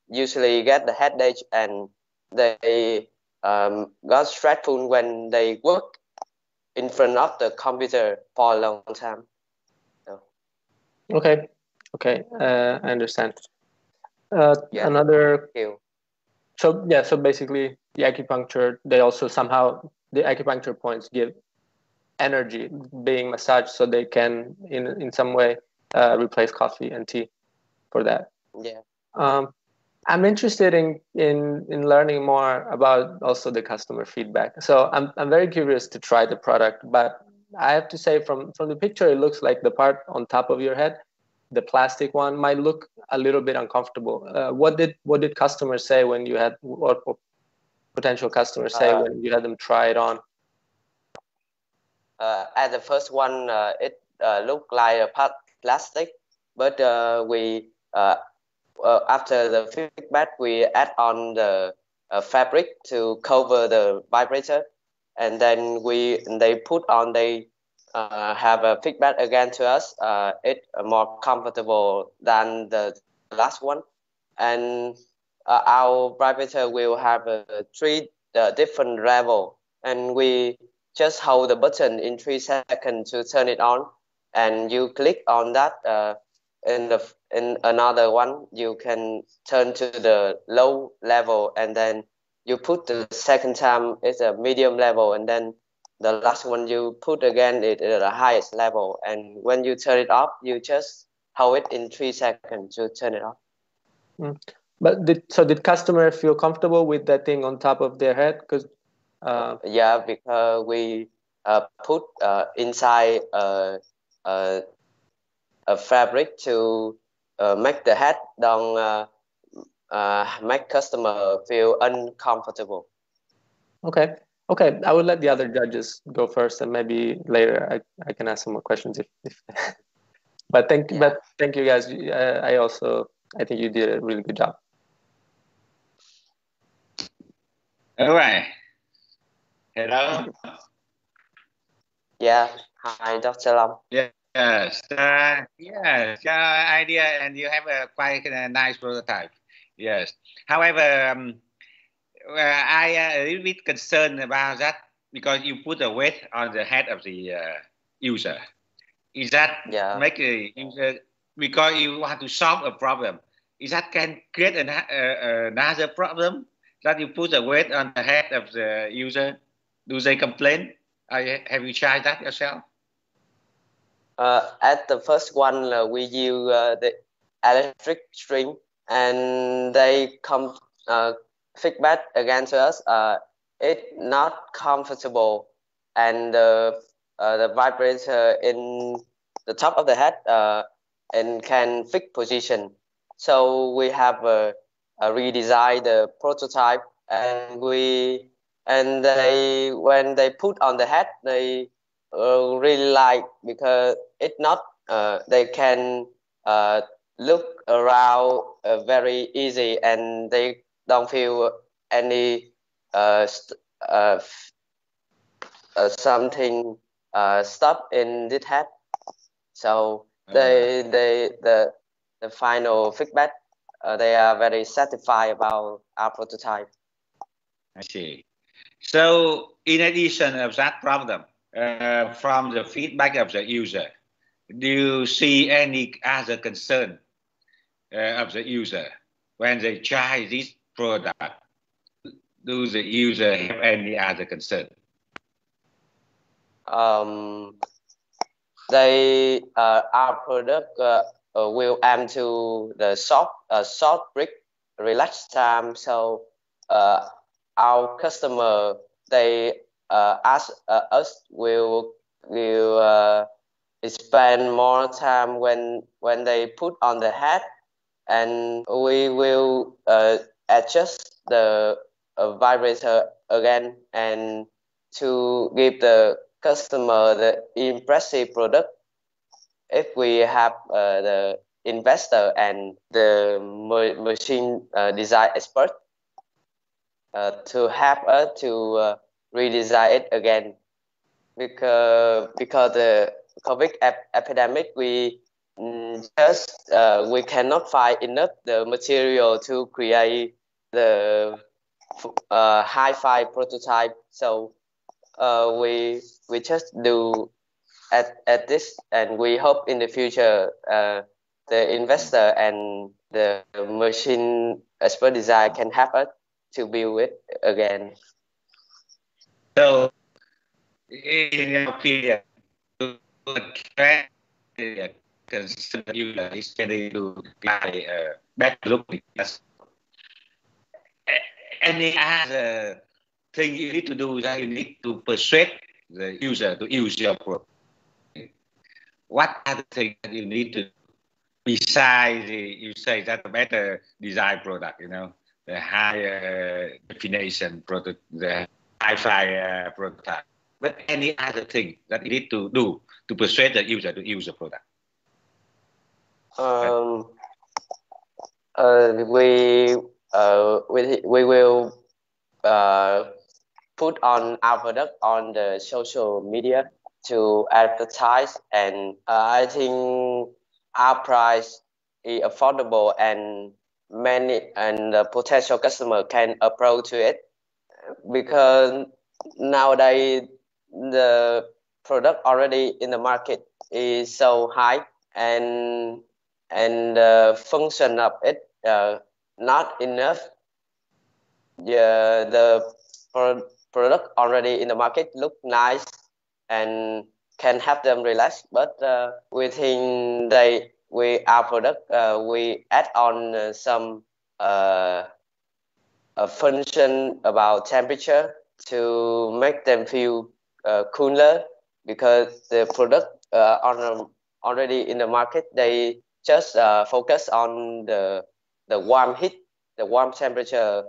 usually get the headache, and they got stressful when they work in front of the computer for a long time. So. Okay, I understand. Yeah. Another. So yeah, so basically the acupuncture, they also somehow, the acupuncture points give energy being massaged, so they can in some way replace coffee and tea for that. Yeah. I'm interested in learning more about also the customer feedback. So I'm very curious to try the product, but I have to say from the picture, it looks like the part on top of your head, the plastic one, might look a little bit uncomfortable. What did customers say when you had, or potential customers say when you had them try it on? At the first one, it looked like a plastic, but we after the feedback, we add on the fabric to cover the vibrator, and then they put on, they have a feedback again to us. It's more comfortable than the last one, and our vibrator will have 3 different level, and we just hold the button in 3 seconds to turn it on, and you click on that. In another one, you can turn to the low level, and then you put the second time it's a medium level, and then the last one you put again it at the highest level. And when you turn it off, you just hold it in 3 seconds to turn it off. But did customer feel comfortable with that thing on top of their head? Because yeah, because we put inside a fabric to make the head don't make customer feel uncomfortable. Okay, I will let the other judges go first, and maybe later I can ask some more questions if but thank you guys. I think you did a really good job. All right. Hello. Yeah. Hi, Dr. Lam. Yes. Yes. Idea, and you have a quite nice prototype. Yes. However, I a little bit concerned about that, because you put a weight on the head of the user. Is that make the user, because you want to solve a problem? Is that can create another problem that you put a weight on the head of the user? Do they complain? Have you tried that yourself? At the first one, we use the electric string, and they come feedback again to us. It's not comfortable, and the vibrator in the top of the head and can fix position. So we have redesigned the prototype, and when they put on the head, they really like, because it's not they can look around very easy, and they don't feel any something stuck in this head. So the final feedback, they are very satisfied about our prototype. I see. So in addition of that problem, from the feedback of the user, do you see any other concern of the user when they try this product? Do the user have any other concern? Our product will aim to the short break, relax time. So our customer, they ask us will spend more time when they put on the head, and we will adjust the vibrator again and to give the customer the impressive product. If we have the investor and the machine design expert to help us to redesign it again, because the COVID epidemic, we cannot find enough the material to create the hi-fi prototype. So we just do at this, and we hope in the future the investor and the machine expert design can help us to build it again. So in your opinion, to attract the consumer user is ready to apply better looking. Any other thing you need to do that you need to persuade the user to use your product? What other things that you need to, besides you say that a better design product, you know, the higher definition product, the hi-fi prototype, but any other thing that you need to do to persuade the user to use the product? We will put on our product on the social media to advertise, and I think our price is affordable, and many and potential customer can approach to it, because nowadays the product already in the market is so high, and the function of it not enough. The product already in the market look nice and can help them relax, but we think our product we add on some a function about temperature to make them feel cooler, because the product already in the market, they just focus on the warm heat, the warm temperature,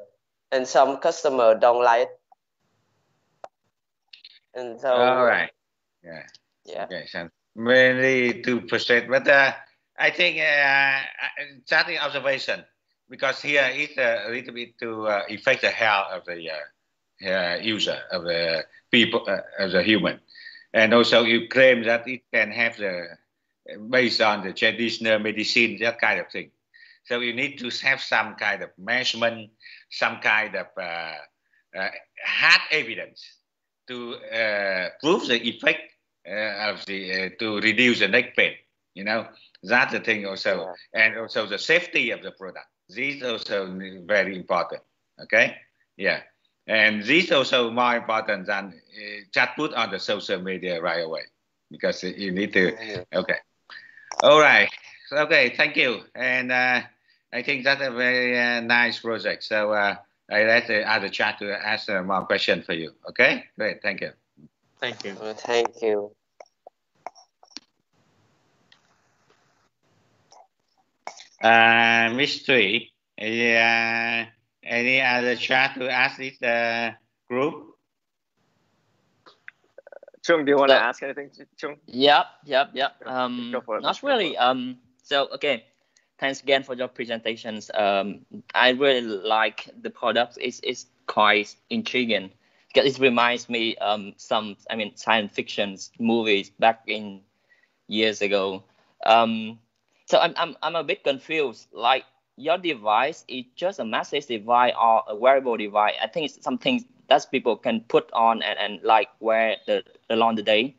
and some customer don't like it. And so all right, yeah, okay, so mainly to persuade, but I think starting observation, because here it's a little bit to affect the health of the user, of the people, of the human, and also you claim that it can have the based on the traditional medicine, that kind of thing. So you need to have some kind of measurement, some kind of hard evidence to prove the effect of the to reduce the neck pain. You know, that's the thing also, and also the safety of the product. This also very important. Okay, yeah, and this also more important than just put on the social media right away, because you need to. Okay, all right. Okay, thank you, and I think that's a very nice project. So I let the other chat to ask more questions for you. Okay, great, thank you. Thank you. Thank you. Miss Thuy, any other chat to ask this group? Chung, do you want to ask anything, Chung? Yep. Go for it. Not really. So okay, thanks again for your presentations. I really like the product. It's quite intriguing, because it reminds me science fiction movies back in years ago. So I'm a bit confused. Like, your device is just a message device or a wearable device? I think it's something that people can put on and like wear along the day.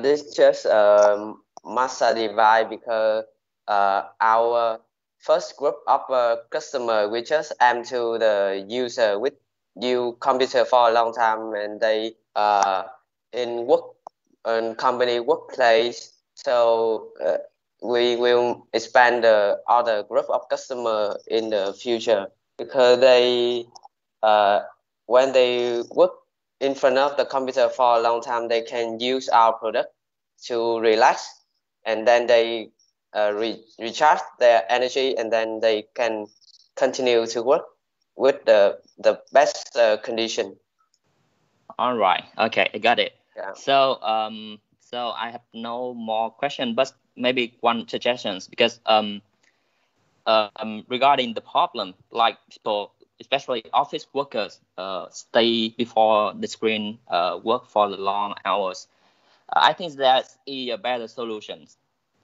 This just a master device, because our first group of customer, we just aim to the user with use computer for a long time, and they in work and company workplace. So we will expand the other group of customer in the future, because they when they work in front of the computer for a long time, they can use our product to relax, and then they recharge their energy, and then they can continue to work with the best condition. All right. Okay, I got it. Yeah. So so I have no more question, but maybe one suggestions because regarding the problem, like people, especially office workers, stay before the screen, work for the long hours. I think that's a better solution.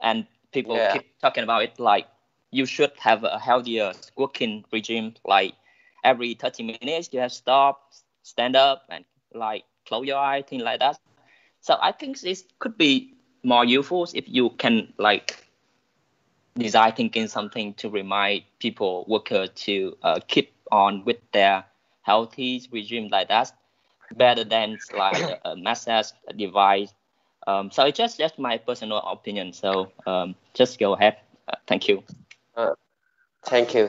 And people keep talking about it like you should have a healthier working regime, like every 30 minutes you have stop, stand up, and like close your eye, things like that. So I think this could be more useful if you can like design thinking something to remind people, workers to keep on with their healthy regime like that, better than like a massage device. So it's just my personal opinion. So just go ahead. Thank you. Thank you.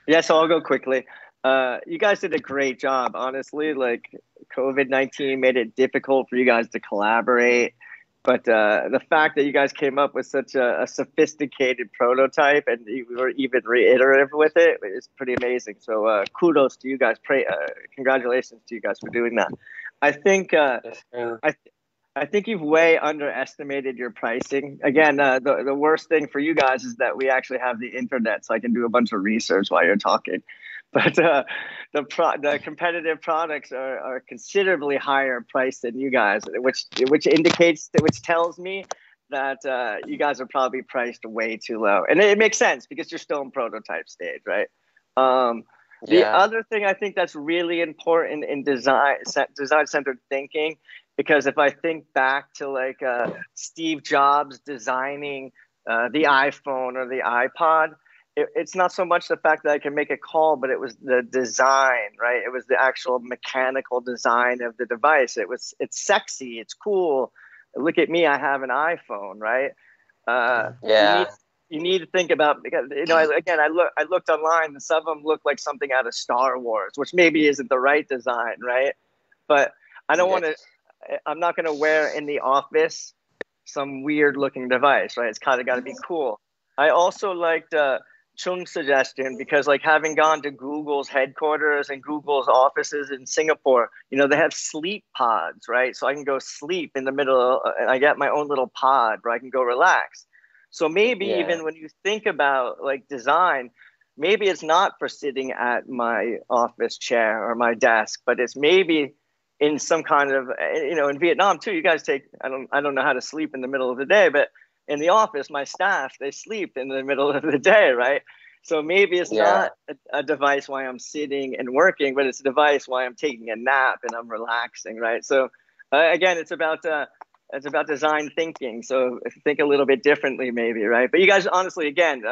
Yeah, so I'll go quickly. You guys did a great job, honestly. Like COVID-19 made it difficult for you guys to collaborate. But the fact that you guys came up with such a sophisticated prototype and you were even reiterative with it is pretty amazing. So kudos to you guys. Congratulations to you guys for doing that. I think I think you've way underestimated your pricing. Again, the worst thing for you guys is that we actually have the internet, so I can do a bunch of research while you're talking. But the competitive products are considerably higher priced than you guys, which tells me that you guys are probably priced way too low. And it makes sense because you're still in prototype stage, right? The other thing I think that's really important in design-centered thinking, because if I think back to like Steve Jobs designing the iPhone or the iPod, it's not so much the fact that I can make a call, but it was the design, right? It was the actual mechanical design of the device. It's sexy, it's cool. Look at me, I have an iPhone, right? You need to think about, because I looked online and some of them look like something out of Star Wars, which maybe isn't the right design, right? But I don't want to. I'm not going to wear in the office some weird looking device, right? It's kind of got to be cool. I also liked Chung's suggestion because, like, having gone to Google's headquarters and Google's offices in Singapore, they have sleep pods, right? So I can go sleep in the middle and I get my own little pod where I can go relax. So maybe even when you think about like design, maybe it's not for sitting at my office chair or my desk, but it's maybe in some kind of, in Vietnam too, you guys I don't know how to sleep in the middle of the day, but in the office, my staff, they sleep in the middle of the day, right? So maybe it's not a device while I'm sitting and working, but it's a device while I'm taking a nap and I'm relaxing, right? So again, it's about design thinking. So think a little bit differently maybe, right? But you guys, honestly, again,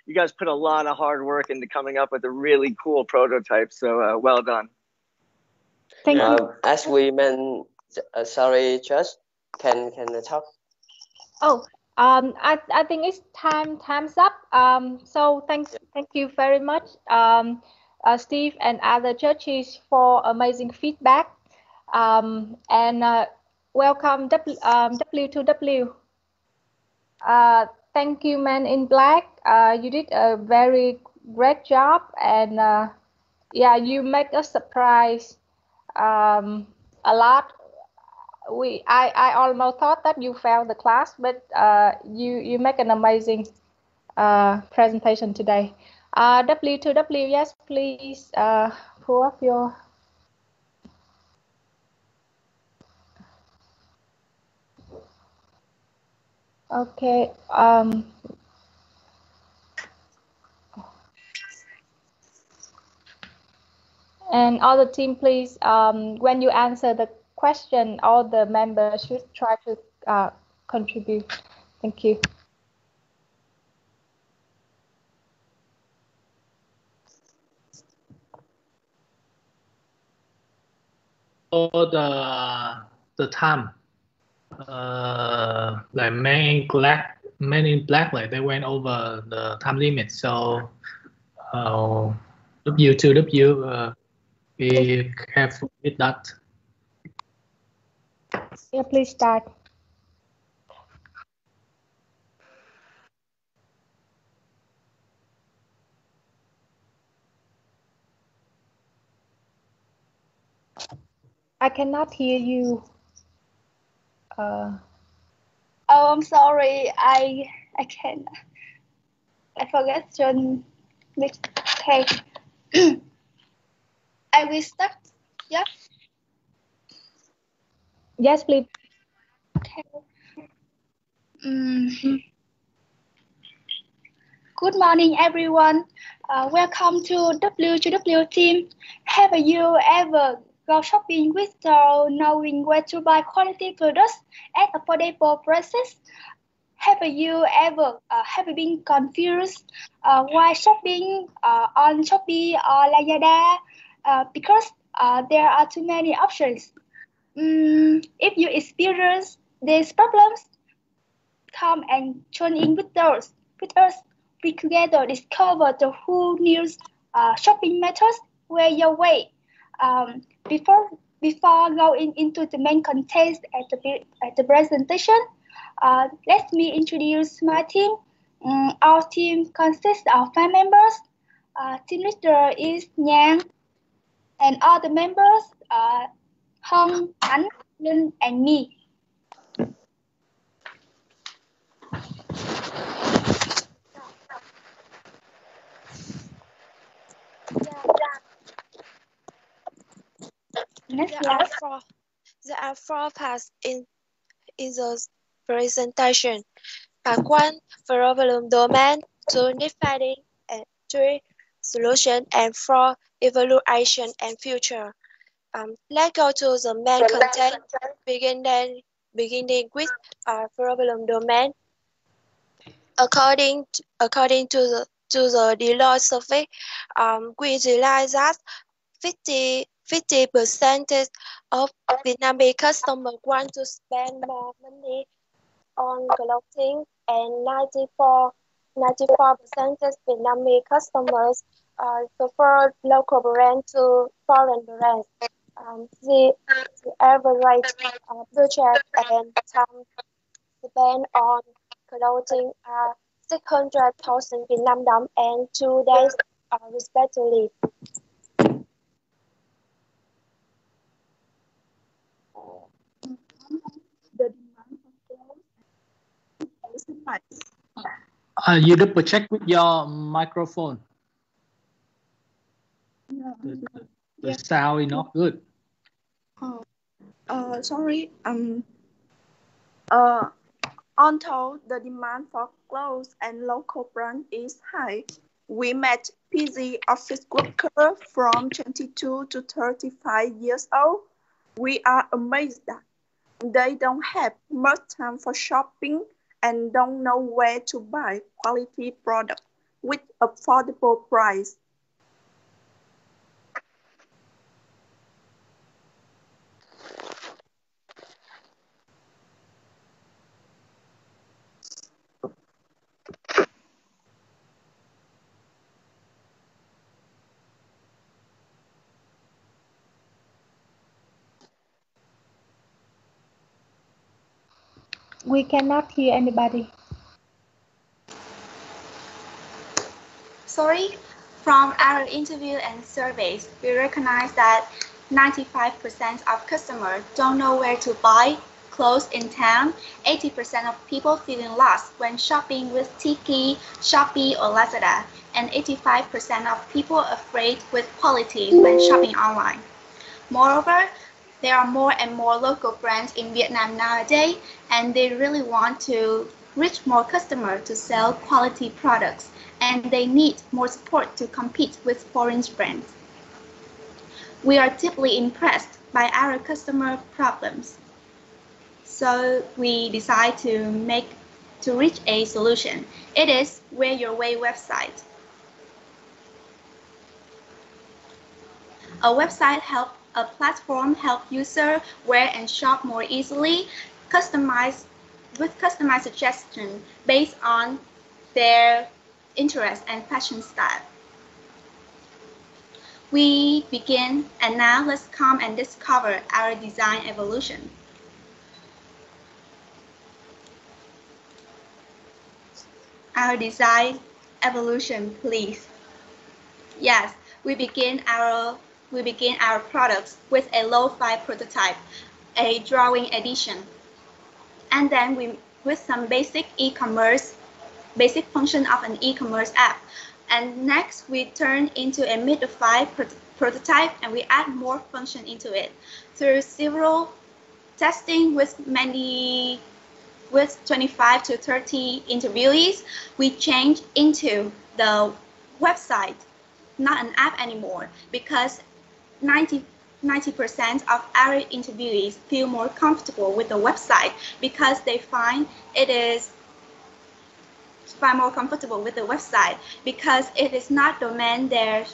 you guys put a lot of hard work into coming up with a really cool prototype. So well done. Thank you. As we mentioned, sorry, Josh, can I talk? Oh, I think it's time's up. So thank you very much, Steve and other judges for amazing feedback. And welcome W2W. Thank you, Men in Black. You did a very great job, and you make us surprise a lot. I almost thought that you failed the class, but you make an amazing presentation today. W2W, yes, please pull up your. Okay. And all the team, please, when you answer the question, all the members should try to contribute. Thank you. For the time, like Men in Black, like they went over the time limit. So W2W, be careful with that. Yeah, please start. I cannot hear you. Oh, I'm sorry. I can't. I forget your next. Okay. I will start. Yeah. Yes, please. Okay. Good morning, everyone. Welcome to W2W team. Have you ever go shopping without knowing where to buy quality products at affordable prices? Have you ever been confused why shopping on Shopee or Lazada because there are too many options? If you experience these problems, come and join in with us. We together discover the who new shopping methods. Wear your way. Before going into the main content at the presentation, let me introduce my team. Our team consists of 5 members. Team leader is Nhan, and all the members are Hong, Ánh, Linh, and me. There are four parts in the presentation. Part 1, problem domain, 2, need finding, and 3, solution, and 4, evaluation and future. Let's go to the main content, beginning with problem domain. According to the Deloitte survey, we realize that 50% of Vietnamese customers want to spend more money on clothing, and 94% Vietnamese customers prefer local brands to foreign brands. The average budget and time spent on clothing are 600,000 Vietnam đồng and 2 days respectively. You double check with your microphone. The sound is not good. Sorry. Although the demand for clothes and local brand is high, we met busy office workers from 22 to 35 years old. We are amazed that they don't have much time for shopping and don't know where to buy quality products with affordable price. We cannot hear anybody. Sorry, from our interview and surveys, we recognize that 95% of customers don't know where to buy clothes in town. 80% of people feeling lost when shopping with Tiki, Shopee, or Lazada, and 85% of people afraid with quality when shopping online. Moreover, there are more and more local brands in Vietnam nowadays, and they really want to reach more customers to sell quality products, and they need more support to compete with foreign brands. We are deeply impressed by our customer problems, so we decide to reach a solution. It is Wear Your Way website. A website a platform help users wear and shop more easily, customized suggestions based on their interest and fashion style. We begin, and now let's come and discover our design evolution. Our design evolution, please. Yes, we begin our we begin our products with a lo-fi prototype, a drawing edition. And then with some basic function of an e-commerce app. And next we turn into a mid-fi prototype and we add more function into it. Through several testing with 25 to 30 interviewees, we change into the website, not an app anymore, because 90% of our interviewees feel more comfortable with the website because they find it is far more comfortable with the website because it is not domain their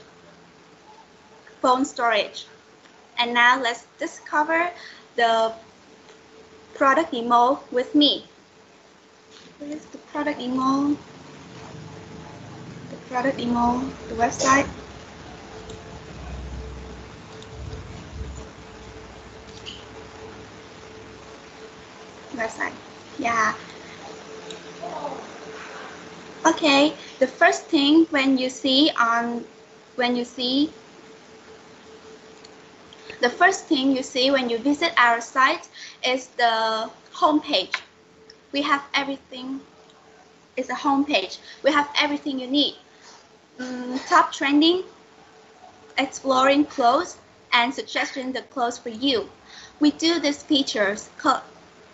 phone storage. And now let's discover the product demo with me. Where is the product demo? The product demo, the website. Website, yeah. Okay, the first thing when you visit our site is the homepage. We have everything. It's a homepage. We have everything you need. Top trending, exploring clothes, and suggesting the clothes for you. We do these features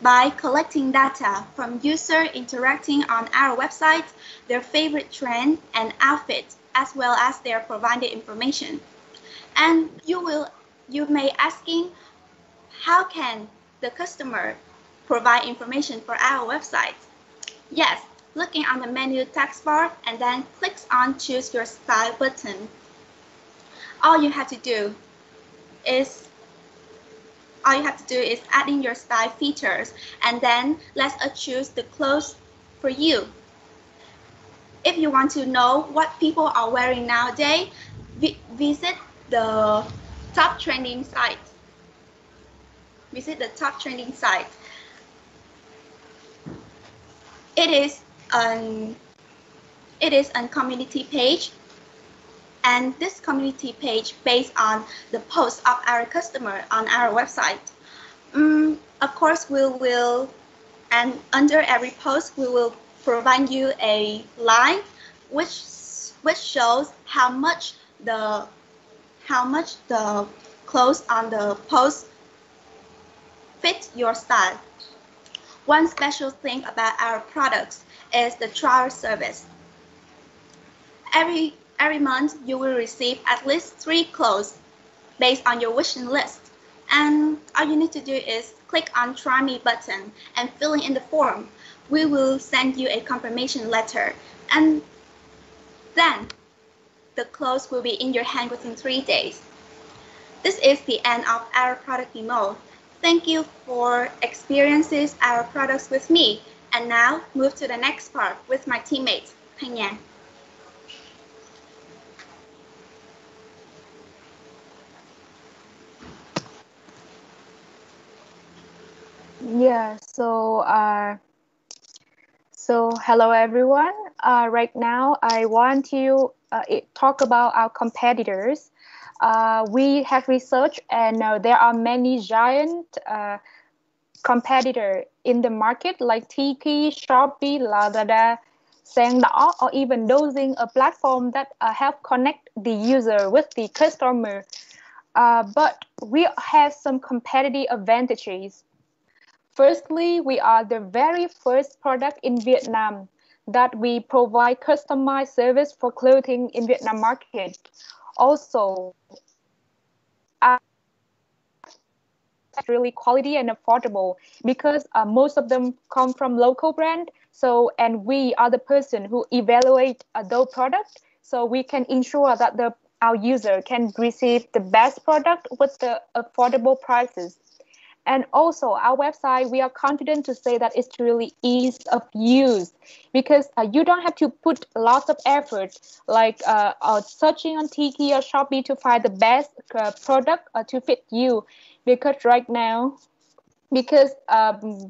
by collecting data from users interacting on our website, their favorite trend and outfit, as well as their provided information. And you may asking, how can the customer provide information for our website? Yes, looking on the menu text bar and then clicks on Choose Your Style button. All you have to do is add in your style features and then let us choose the clothes for you. If you want to know what people are wearing nowadays, visit the top trending site. Visit the top trending site. It is a community page, and this community page based on the posts of our customer on our website. Of course, we will, and under every post, we will provide you a line which shows how much the clothes on the post fit your style. One special thing about our products is the trial service. Every month, you will receive at least 3 clothes based on your wishing list. And all you need to do is click on Try Me button and filling in the form. We will send you a confirmation letter. And then the clothes will be in your hand within 3 days. This is the end of our product demo. Thank you for experiencing our products with me. And now move to the next part with my teammates. Thanh Nhàn. Yeah, so hello everyone. Right now I want to talk about our competitors. We have researched and there are many giant competitors in the market like Tiki, Shopee, Lazada, Sangdao, or even Dozing, a platform that help connect the user with the customer. But we have some competitive advantages. Firstly, we are the very first product in Vietnam that we provide customized service for clothing in Vietnam market. Also, really quality and affordable because most of them come from local brand. So, and we are the person who evaluate those products, so we can ensure that our user can receive the best product with the affordable prices. And also our website, we are confident to say that it's really ease of use because you don't have to put lots of effort like searching on Tiki or Shopee to find the best product to fit you. Because right now, because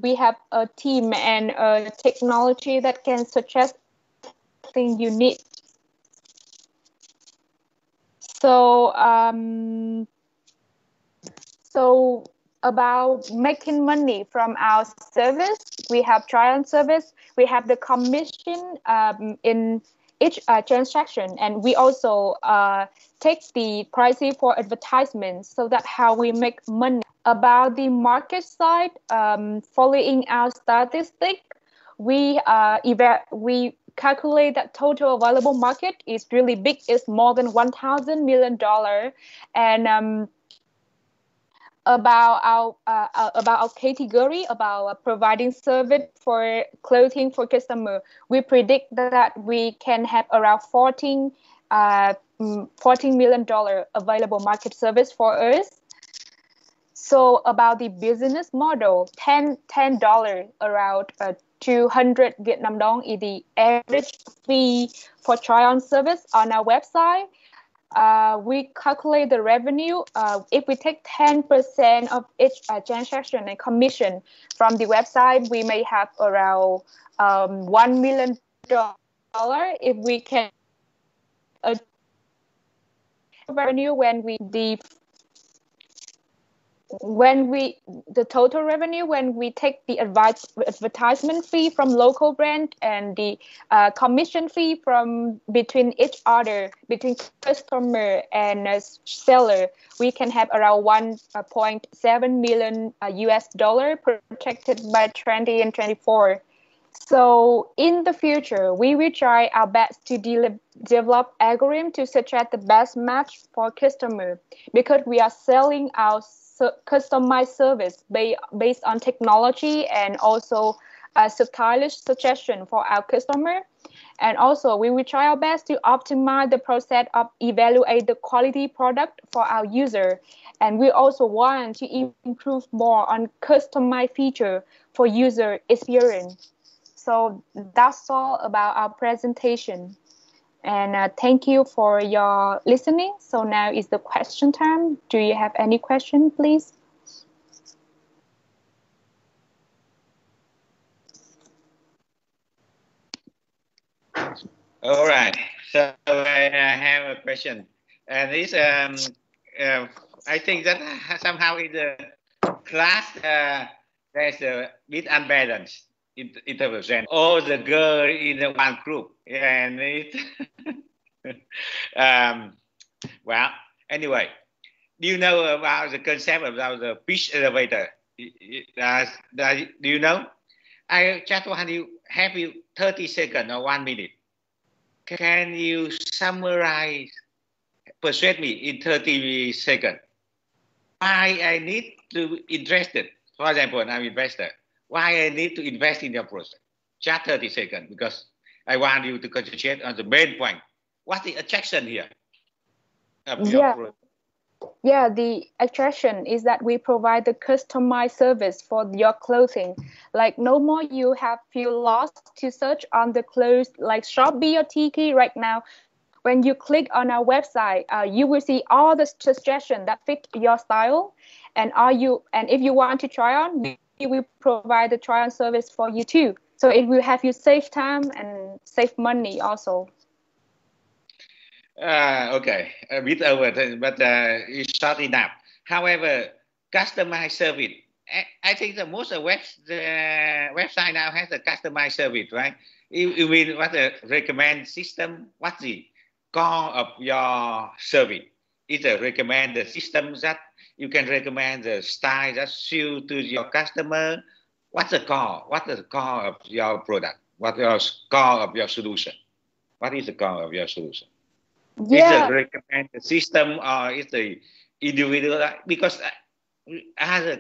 we have a team and technology that can suggest things you need. So so about making money from our service, we have trial service, we have the commission in each transaction, and we also take the pricing for advertisements. So that's how we make money. About the market side, following our statistic, we calculate that total available market is really big. It's more than $1,000 million, and about our category, about providing service for clothing for customer, we predict that we can have around $14 million available market service for us. So about the business model, $10 around 200 Vietnam dong is the average fee for try-on service on our website. We calculate the revenue. If we take 10% of each transaction and commission from the website, we may have around $1 million if we can revenue the total revenue when we take the advertisement fee from local brand and the commission fee from between each other, between customer and seller, we can have around 1.7 million US dollar protected by 2024. So in the future, we will try our best to develop algorithm to suggest the best match for customer, because we are selling our customized service based on technology and also a stylish suggestion for our customer. And also we will try our best to optimize the process of evaluate the quality product for our user. And we also want to improve more on customized feature for user experience. So that's all about our presentation. And thank you for your listening. So now is the question time. Do you have any question, please? All right. So I have a question. And this, I think that somehow in the class, there's a bit unbalanced in terms of gender. All the girls in the one group. And it well, anyway, do you know about the concept about the pitch elevator? Do you know? I just want to have you 30 seconds or 1 minute. Can you summarize, persuade me in 30 seconds, why I need to interested? For example, I'm an investor. Why I need to invest in your project? Just 30 seconds, because I want you to concentrate on the main point. What's the attraction here? Yeah, the attraction is that we provide the customized service for your clothing. Like no more you feel lost to search on the clothes like Shopee or Tiki right now. When you click on our website, you will see all the suggestions that fit your style. And if you want to try on, we will provide the try on service for you too. So it will have you save time and save money also. Okay, a bit over, but it's short enough. However, customized service. I think the most website now has a customized service, right? You mean what the recommend system? What's the core of your service? Is a recommend the system that you can recommend the style that suit to your customer? What's the core? What's the core of your product? What's the core of your solution? What is the core of your solution? Yeah. Is it recommend the system or is the individual? Because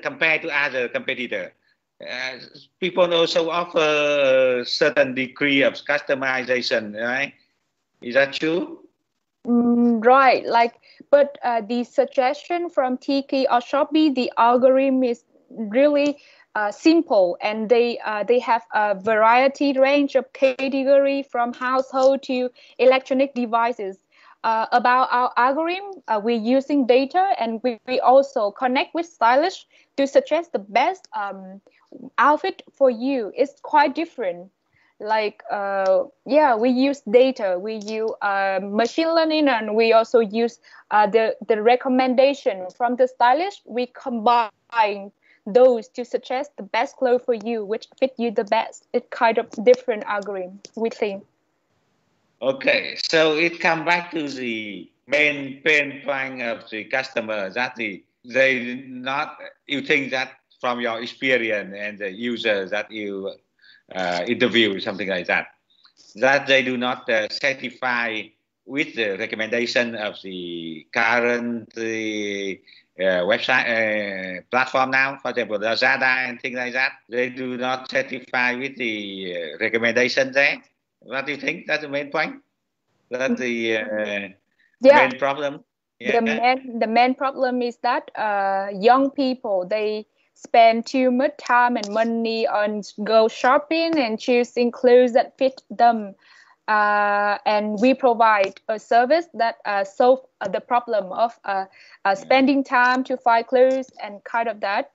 compared to other competitor, people also offer a certain degree of customization, right? Is that true? Right. But the suggestion from Tiki or Shopee, the algorithm is really simple, and they have a variety range of category from household to electronic devices. About our algorithm, we're using data, and we also connect with stylists to suggest the best outfit for you. It's quite different. Like we use data, we use machine learning, and we also use the recommendation from the stylist. We combine those to suggest the best clothes for you, which fit you the best. It's kind of different algorithm, we think. Okay, so it comes back to the main pain point of the customer, that they not, you think that from your experience and the users that you interview, something like that they do not satisfy with the recommendation of the current website platform now, for example, Lazada and things like that. They do not satisfy with the recommendation there. What do you think? That's the main point. That's the main problem. Yeah. The main problem is that young people, they spend too much time and money on go shopping and choosing clothes that fit them. And we provide a service that solves the problem of spending time to find clothes and kind of that.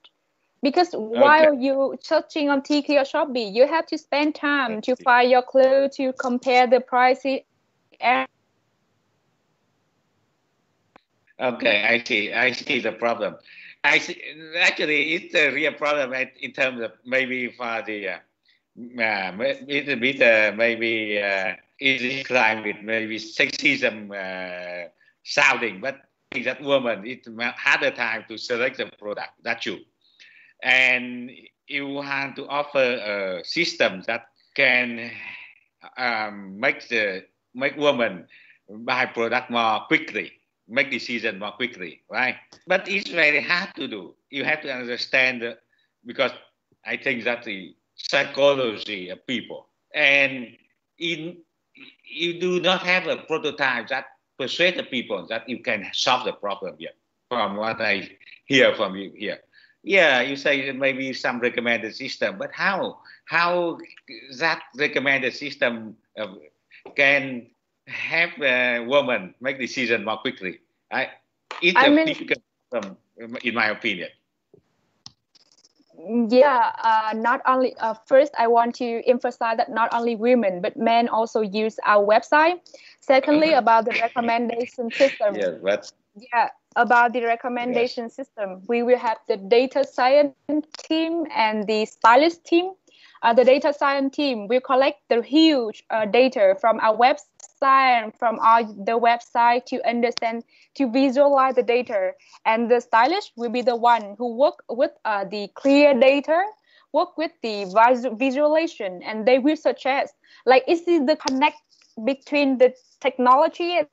Because while you searching on Tiki or Shopee, you have to spend time to find your clothes, to compare the prices. Okay, I see the problem. I see, actually, it's a real problem in terms of maybe for the little bit maybe easy climate, maybe sexism sounding, but I think that woman, it's harder time to select the product. That's true. And you want to offer a system that can make women buy product more quickly, make decision more quickly, right? But it's very hard to do. You have to understand because I think that's the psychology of people, and you do not have a prototype that persuade the people that you can solve the problem yet. From what I hear from you here, yeah, you say maybe some recommended system, but how that recommended system can help a woman make decision more quickly? It's a difficult problem, in my opinion. Yeah, not only first I want to emphasize that not only women but men also use our website. Secondly, about the recommendation system. About the recommendation system, we will have the data science team and the stylist team. The data science team will collect the huge data from our website and from the website to understand, to visualize the data. And the stylist will be the one who work with the clear data, work with the visualization, and they will suggest, like, is this the connect between the technology and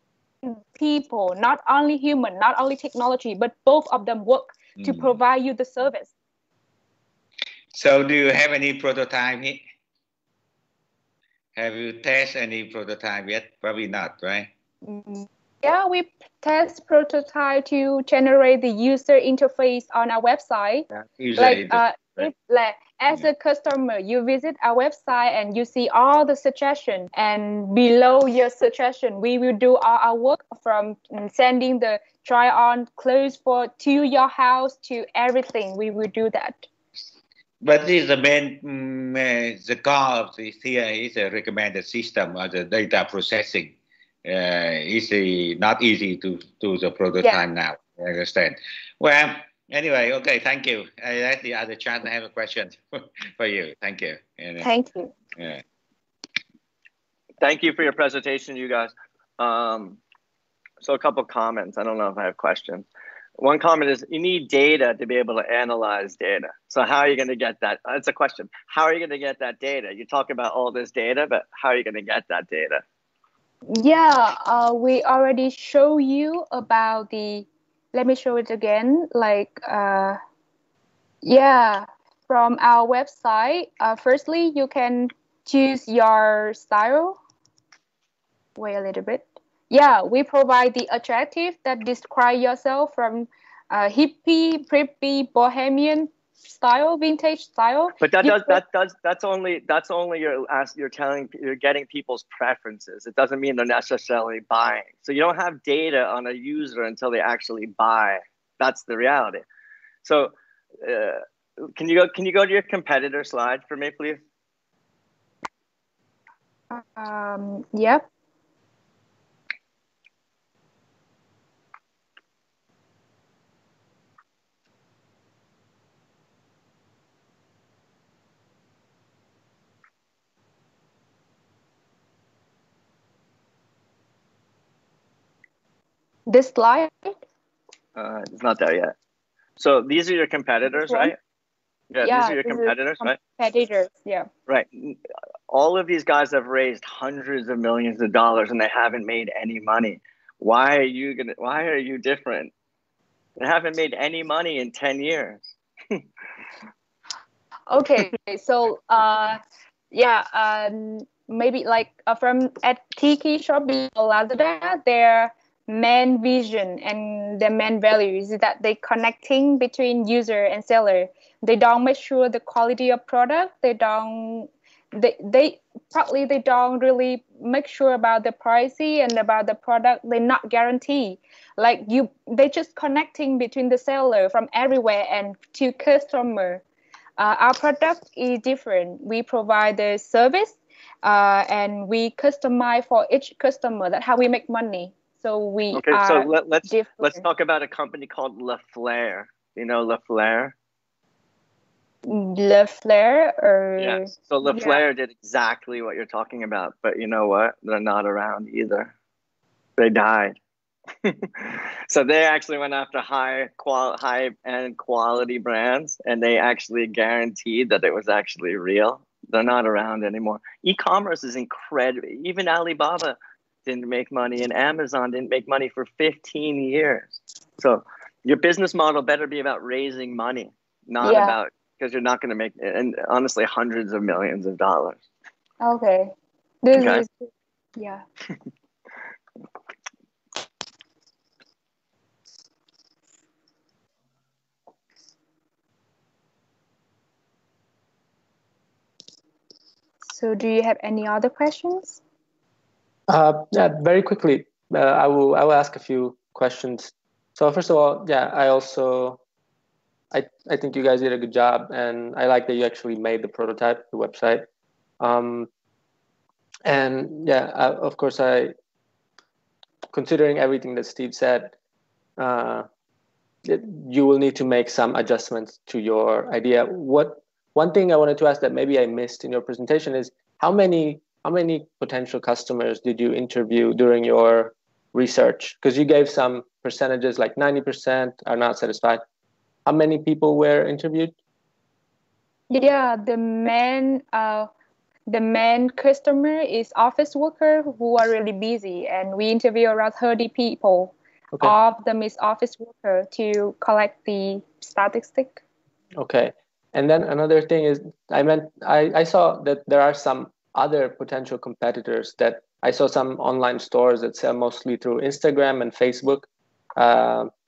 people, not only human, not only technology, but both of them work to provide you the service. So do you have any prototype? Have you tested any prototype yet? Probably not, right? Yeah, we test prototype to generate the user interface on our website. As a customer, you visit our website and you see all the suggestions, and below your suggestion, we will do our work from sending the try-on clothes to your house to everything. We will do that. But this is the main, the core of this here is a recommended system or the data processing. It's not easy to do the prototype now. I understand. Well, anyway, okay, thank you. I let the other chat have a question for you. Thank you. Thank you. Thank you for your presentation, you guys. So a couple comments. I don't know if I have questions. One comment is you need data to be able to analyze data. So how are you going to get that? That's a question. How are you going to get that data? You talk about all this data, but how are you going to get that data? Yeah, we already show you about the, let me show it again. Like, yeah, from our website, firstly, you can choose your style. Wait a little bit. Yeah, we provide the adjective that describe yourself from hippie, preppy, bohemian style, vintage style. But that's only you're getting people's preferences. It doesn't mean they're necessarily buying. So you don't have data on a user until they actually buy. That's the reality. So can you go to your competitor slide for me, please? Yep. This slide? It's not there yet. So these are your competitors, right? Yeah, these are your competitors, right? Competitors, yeah. Right. All of these guys have raised hundreds of millions of dollars and they haven't made any money. Why are you different? They haven't made any money in 10 years. Okay, so maybe like from at Tiki, Shopee, Lazada, their main vision and their main value is that they connecting between user and seller. They don't make sure the quality of product. They don't really make sure about the pricing and about the product. They not guarantee. Like they just connecting between the seller from everywhere and to customer. Our product is different. We provide the service and we customize for each customer. That's how we make money. So let's talk about a company called Le Flair. You know Le Flair? Le Flair or yeah. So Le Flair did exactly what you're talking about, but you know what? They're not around either. They died. So they actually went after high-end quality brands, and they actually guaranteed that it was actually real. They're not around anymore. E-commerce is incredible. Even Alibaba didn't make money, and Amazon didn't make money for 15 years. So your business model better be about raising money, not about, because you're not going to make, and honestly, hundreds of millions of dollars. Okay. This is, yeah. So do you have any other questions? Yeah, very quickly, I will ask a few questions. So first of all, I think you guys did a good job, and I like that you actually made the prototype, the website. Of course, considering everything that Steve said, you will need to make some adjustments to your idea. One thing I wanted to ask that maybe I missed in your presentation is how many potential customers did you interview during your research? Because you gave some percentages, like 90% are not satisfied. How many people were interviewed? Yeah, the main customer is office worker who are really busy, and we interview around 30 people. Okay. All of them is office worker to collect the statistic. Okay. And then another thing is, I saw that there are some other potential competitors that I saw some online stores that sell mostly through Instagram and Facebook.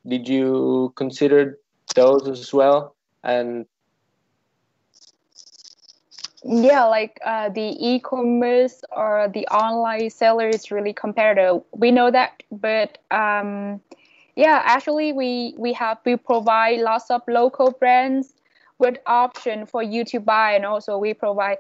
Did you consider those as well? And yeah, like the e-commerce or the online seller is really competitive. We know that, but actually we provide lots of local brands with option for you to buy, and also we provide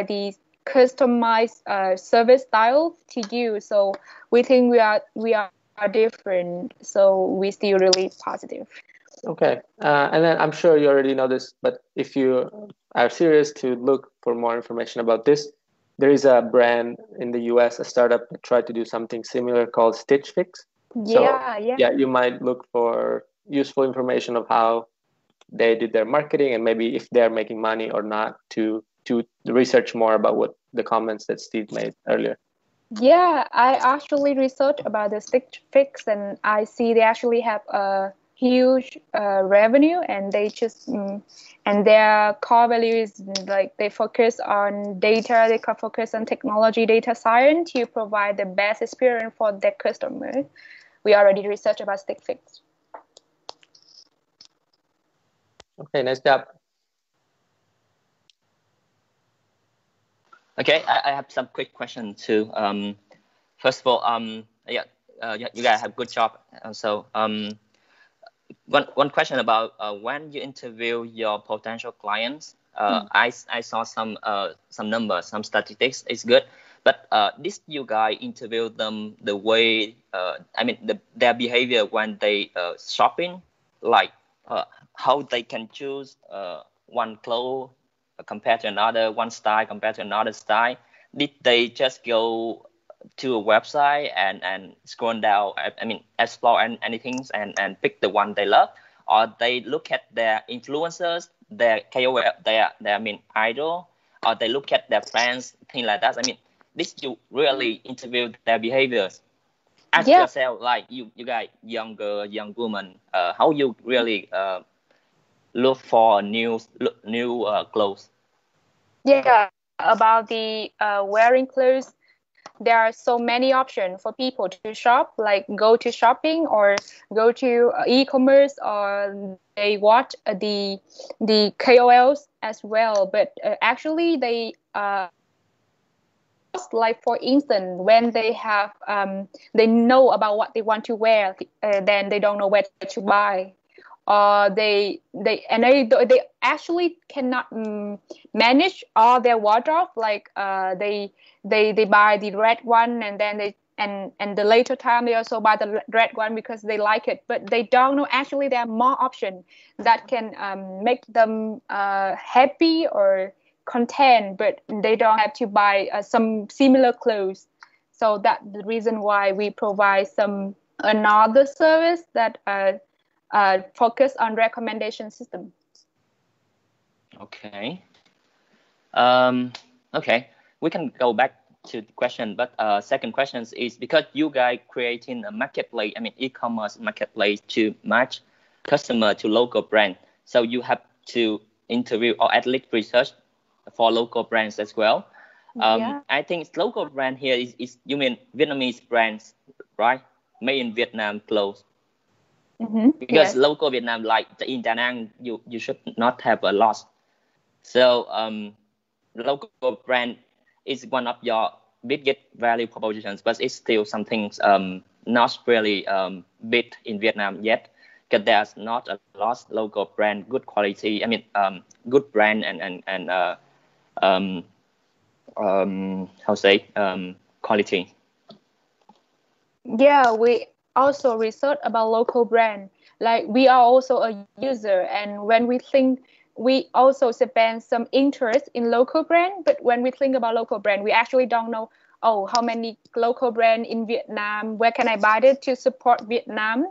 these customized service style to you. So we think we are different. So we still really positive. Okay, and then I'm sure you already know this, but if you are serious to look for more information about this, there is a brand in the US, a startup that tried to do something similar called Stitch Fix. Yeah. You might look for useful information of how they did their marketing and maybe if they're making money or not to research more about what the comments that Steve made earlier. Yeah, I actually researched about the Stitch Fix, and I see they actually have a huge revenue, and they just and their core value is like they focus on data, they focus on technology, data science to provide the best experience for their customers. We already researched about Stitch Fix. Okay, nice job. Okay, I have some quick questions too. First of all, you guys have good job. So one question about when you interview your potential clients, I saw some numbers, some statistics. It's good, but this you guys interview them the way their behavior when they shopping, like how they can choose one clothes compared to another, one style compared to another style. Did they just go to a website and scroll down, explore anything and pick the one they love, or they look at their influencers, their KOL, their idol, or they look at their friends, things like that? This you really interview their behaviors. Ask yourself, like you guys, young woman, how you really look for new clothes. Yeah, about the wearing clothes, there are so many options for people to shop, like go to shopping or go to e-commerce, or they watch the KOLs as well. But actually they like, for instance, when they have they know about what they want to wear, then they don't know where to buy. They actually cannot manage all their wardrobe. Like they buy the red one, and then they and the later time they also buy the red one because they like it. But they don't know actually there are more options that can make them happy or content, but they don't have to buy some similar clothes. So that's the reason why we provide another service that focus on recommendation system. Okay. Okay, we can go back to the question, but second question is, because you guys creating a marketplace, e-commerce marketplace to match customer to local brand, so you have to interview or at least research for local brands as well. I think local brand here is you mean Vietnamese brands, right? Made in Vietnam clothes. Because local Vietnam, like in Da Nang, you should not have a loss. So local brand is one of your biggest value propositions, but it's still something not really big in Vietnam yet, because there's not a lot local brand, good quality. Good brand and quality. Yeah, we also research about local brand. Like, we are also a user, and when we think, we also spend some interest in local brand. But when we think about local brand, we actually don't know, how many local brand in Vietnam, where can I buy it to support Vietnam?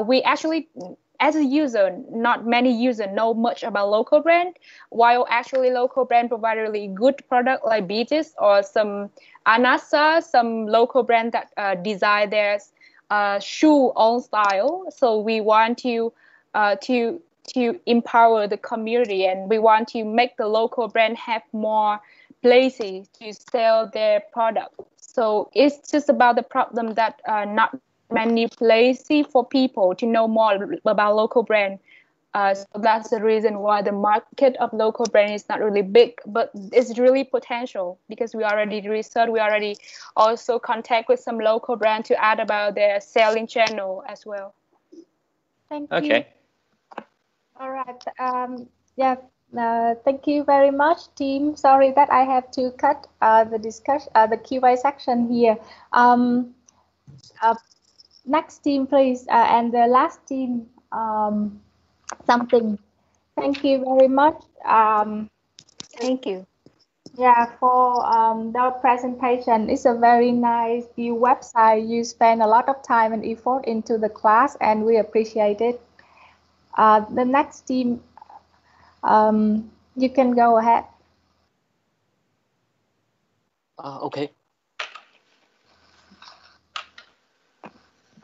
We actually, as a user, not many users know much about local brand, while actually local brand provide really good product like Beaches or some Anasa, some local brand that design their shoe own style. So we want to empower the community, and we want to make the local brand have more places to sell their product. So it's just about the problem that not many places for people to know more about local brand. So that's the reason why the market of local brand is not really big, but it's really potential, because we already research, we already also contact with some local brand to add about their selling channel as well. Thank you. All right. Thank you very much, team. Sorry that I have to cut the discussion, the Q&A section here. Next team, please, and the last team. Something. Thank you very much. Thank you. Yeah, for the presentation. It's a very nice new website. You spend a lot of time and effort into the class, and we appreciate it. The next team, you can go ahead. Okay.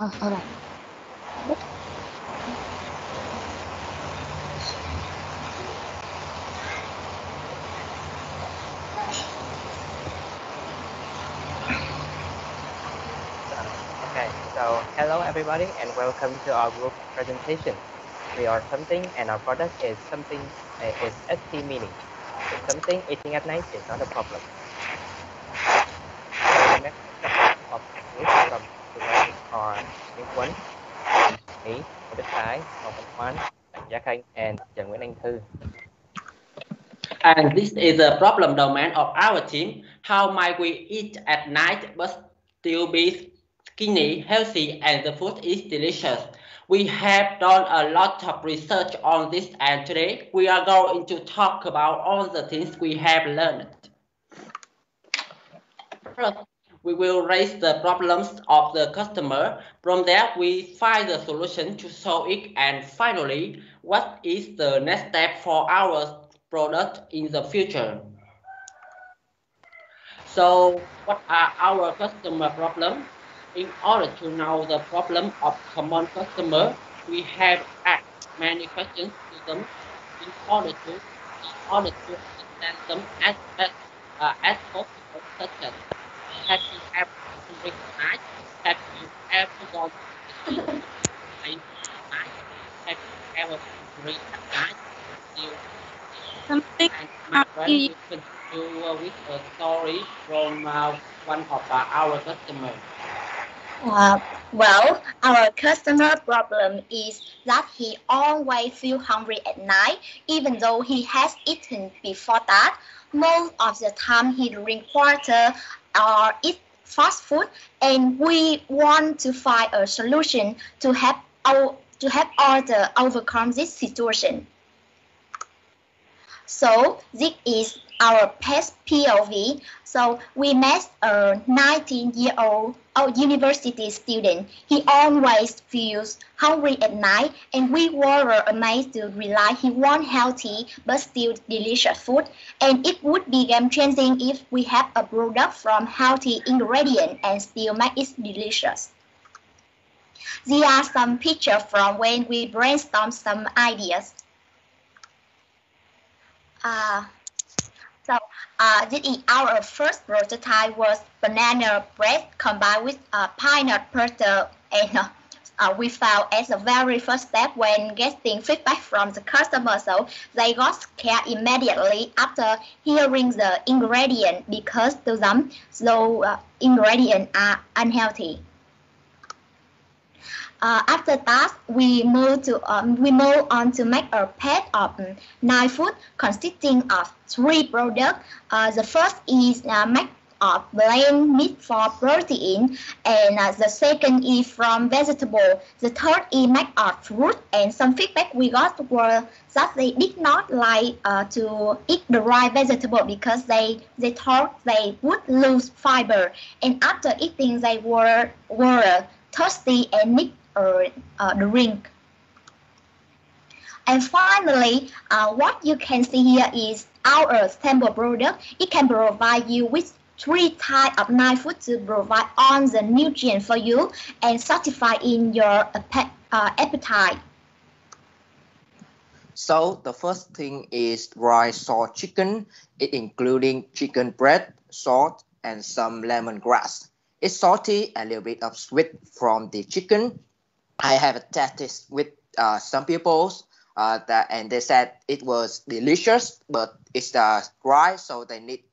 All right. Okay, so hello everybody and welcome to our group presentation. We are something and our product is something, is ST Mini. It's something eating at night is not a problem. So the members of the group from today are Minh Quân, me, Đức Thái, Ngọc Văn Hoan, Gia Khanh, and Trần Nguyễn Anh Thư. And this is the problem domain of our team. How might we eat at night but still be skinny, healthy, and the food is delicious? We have done a lot of research on this, and today we are going to talk about all the things we have learned. First, we will raise the problems of the customer. From there, we find the solution to solve it. And finally, what is the next step for our product in the future? So, what are our customer problems? In order to know the problem of common customer, we have asked many questions to them in order to understand them as possible, such as have you ever recognized? Have you ever gone to the night? Have you ever recognized? Something And my friend will continue with a story from one of our customers. Well, our customer problem is that he always feels hungry at night, even though he has eaten before that. Most of the time he drink water or eat fast food, and we want to find a solution to help others overcome this situation. So this is our past POV. So we met a 19-year-old university student. He always feels hungry at night, and we were amazed to realize he wants healthy but still delicious food. And it would be game-changing if we have a product from healthy ingredients and still make it delicious. These are some pictures from when we brainstormed some ideas. This is our first prototype was banana bread combined with peanut butter, and we found as a very first step when getting feedback from the customer, so they got scared immediately after hearing the ingredient because to them those ingredients are unhealthy. After that, we move on to make a pack of 9 food consisting of 3 products. The first is made of blend meat for protein, and the second is from vegetable. The third is made of fruit, and some feedback we got were that they did not like to eat the right vegetable because they thought they would lose fiber, and after eating they were thirsty and need drink. And finally, what you can see here is our sample product. It can provide you with 3 types of 9 food to provide all the nutrients for you and satisfy in your appetite. So the first thing is dry salt chicken. It including chicken breast, salt, and some lemongrass. It's salty and a little bit of sweet from the chicken. I have tested with some people and they said it was delicious, but it's dry, so they need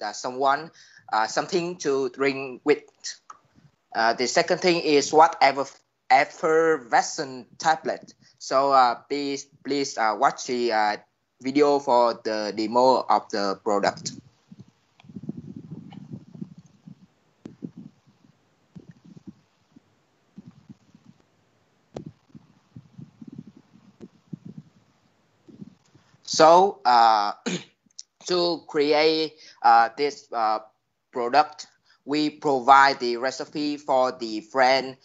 something to drink with. The second thing is effervescent tablet. So please watch the video for the demo of the product. So to create this product, we provide the recipe for the friend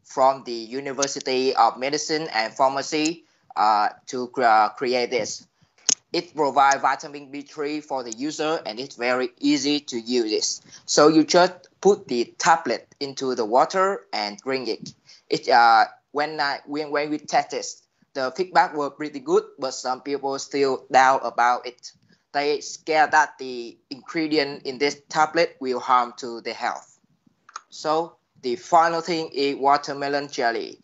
from the University of Medicine and Pharmacy to create this. It provides vitamin B3 for the user, and it's very easy to use this. So you just put the tablet into the water and drink it. When we test this, the feedback were pretty good, but some people still doubt about it. They scared that the ingredient in this tablet will harm to their health. So the final thing is watermelon jelly.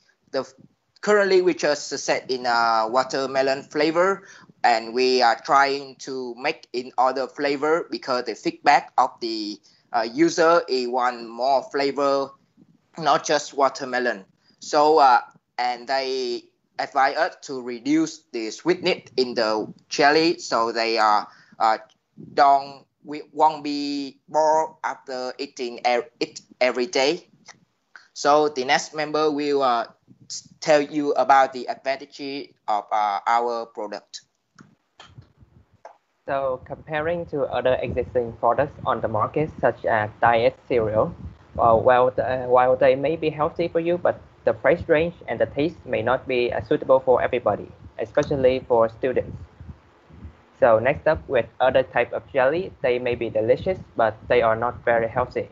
Currently we just set in a watermelon flavor, and we are trying to make in other flavor because the feedback of the user is one more flavor, not just watermelon. So and they advise us to reduce the sweetness in the jelly, so they we won't be bored after eating it every day. So the next member will tell you about the advantage of our product. So comparing to other existing products on the market, such as diet cereal, while they may be healthy for you, but the price range and the taste may not be suitable for everybody, especially for students. So next up, with other type of jelly, they may be delicious, but they are not very healthy.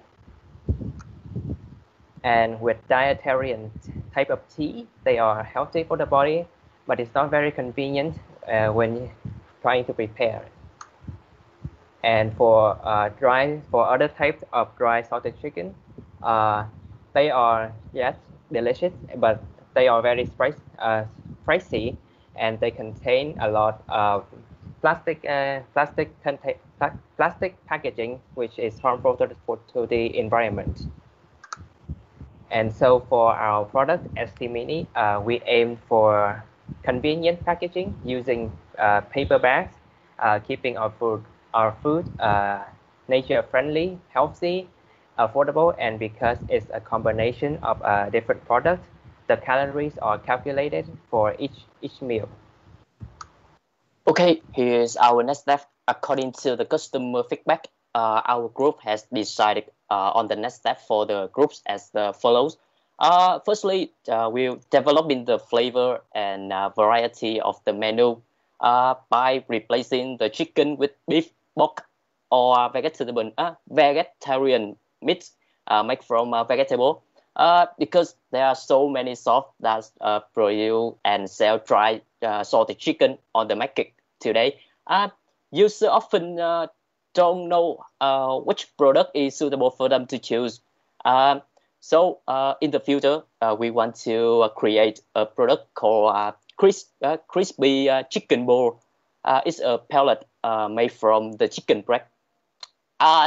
And with dietarian type of tea, they are healthy for the body, but it's not very convenient when trying to prepare it. And for other types of dry salted chicken, they are, yes, delicious, but they are very pricey, and they contain a lot of plastic packaging, which is harmful to the environment. And so for our product ST Mini, we aim for convenient packaging using paper bags, keeping our food nature friendly, healthy, affordable, and because it's a combination of different products, the calories are calculated for each meal. Okay, here's our next step. According to the customer feedback, our group has decided on the next step for the groups as the follows. Firstly, we're developing the flavor and variety of the menu by replacing the chicken with beef, pork, or vegetarian meat made from vegetable. Because there are so many shops that produce and sell dry salted chicken on the market today, users often don't know which product is suitable for them to choose. So in the future, we want to create a product called crispy chicken ball. It's a pellet made from the chicken breast.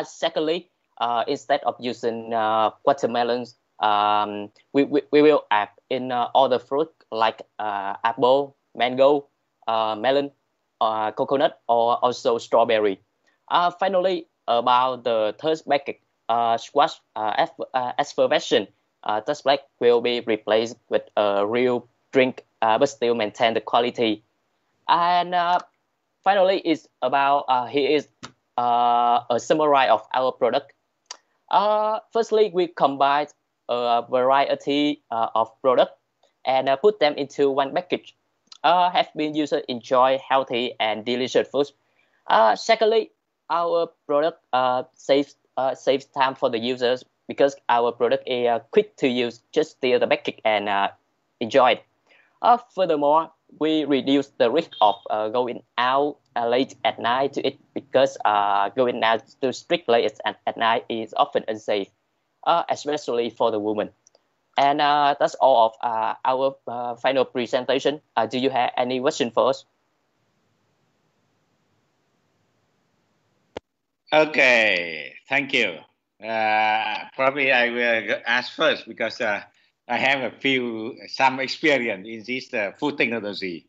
Secondly, instead of using watermelons, we will add in other fruit like apple, mango, melon, coconut, or also strawberry. Finally, about the third packet, squash effervescent test black will be replaced with a real drink, but still maintain the quality. And finally, it's about here is a summary of our product. Firstly, we combine a variety of products and put them into one package. Have been users enjoy healthy and delicious food. Secondly, our product saves time for the users because our product is quick to use. Just steal the package and enjoy it. Furthermore, we reduce the risk of going out late at night to eat because going out to street late at night is often unsafe, especially for the woman. And that's all of our final presentation. Do you have any question for us? Okay, thank you. Probably I will ask first because I have some experience in this food technology,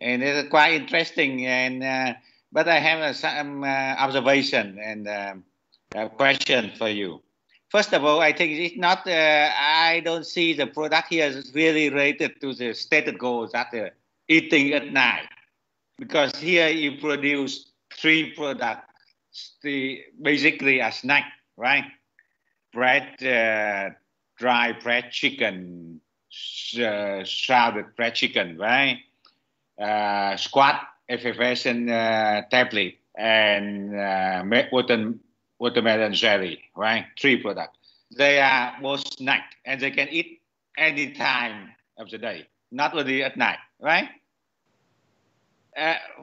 and it's quite interesting. And but I have some observation and question for you. First of all, I think it's not. I don't see the product here is really related to the stated goals that eating at night, because here you produce 3 products, basically a snack, right? Bread, dry bread chicken, shrouded bread chicken, right? Squat effervescent tablet, and watermelon jelly, right? 3 products. They are both snack, and they can eat any time of the day, not only at night, right?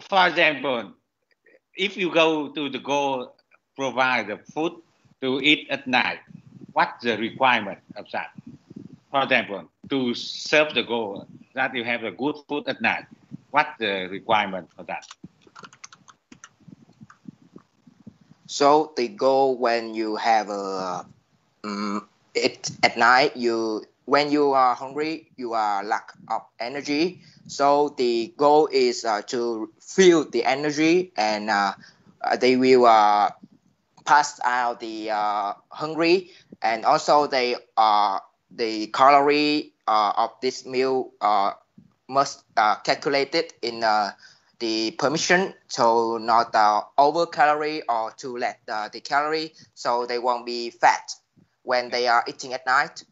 For example, if you go to the goal, provide the food to eat at night, what's the requirement of that? For example, to serve the goal that you have a good food at night, what's the requirement for that? So the goal when you have it at night, when you are hungry, you are lack of energy. So the goal is to fill the energy, and they will pass out the hungry, and also the calorie of this meal must calculate it in the permission, so not over calorie or to let the calorie, so they won't be fat when they are eating at night.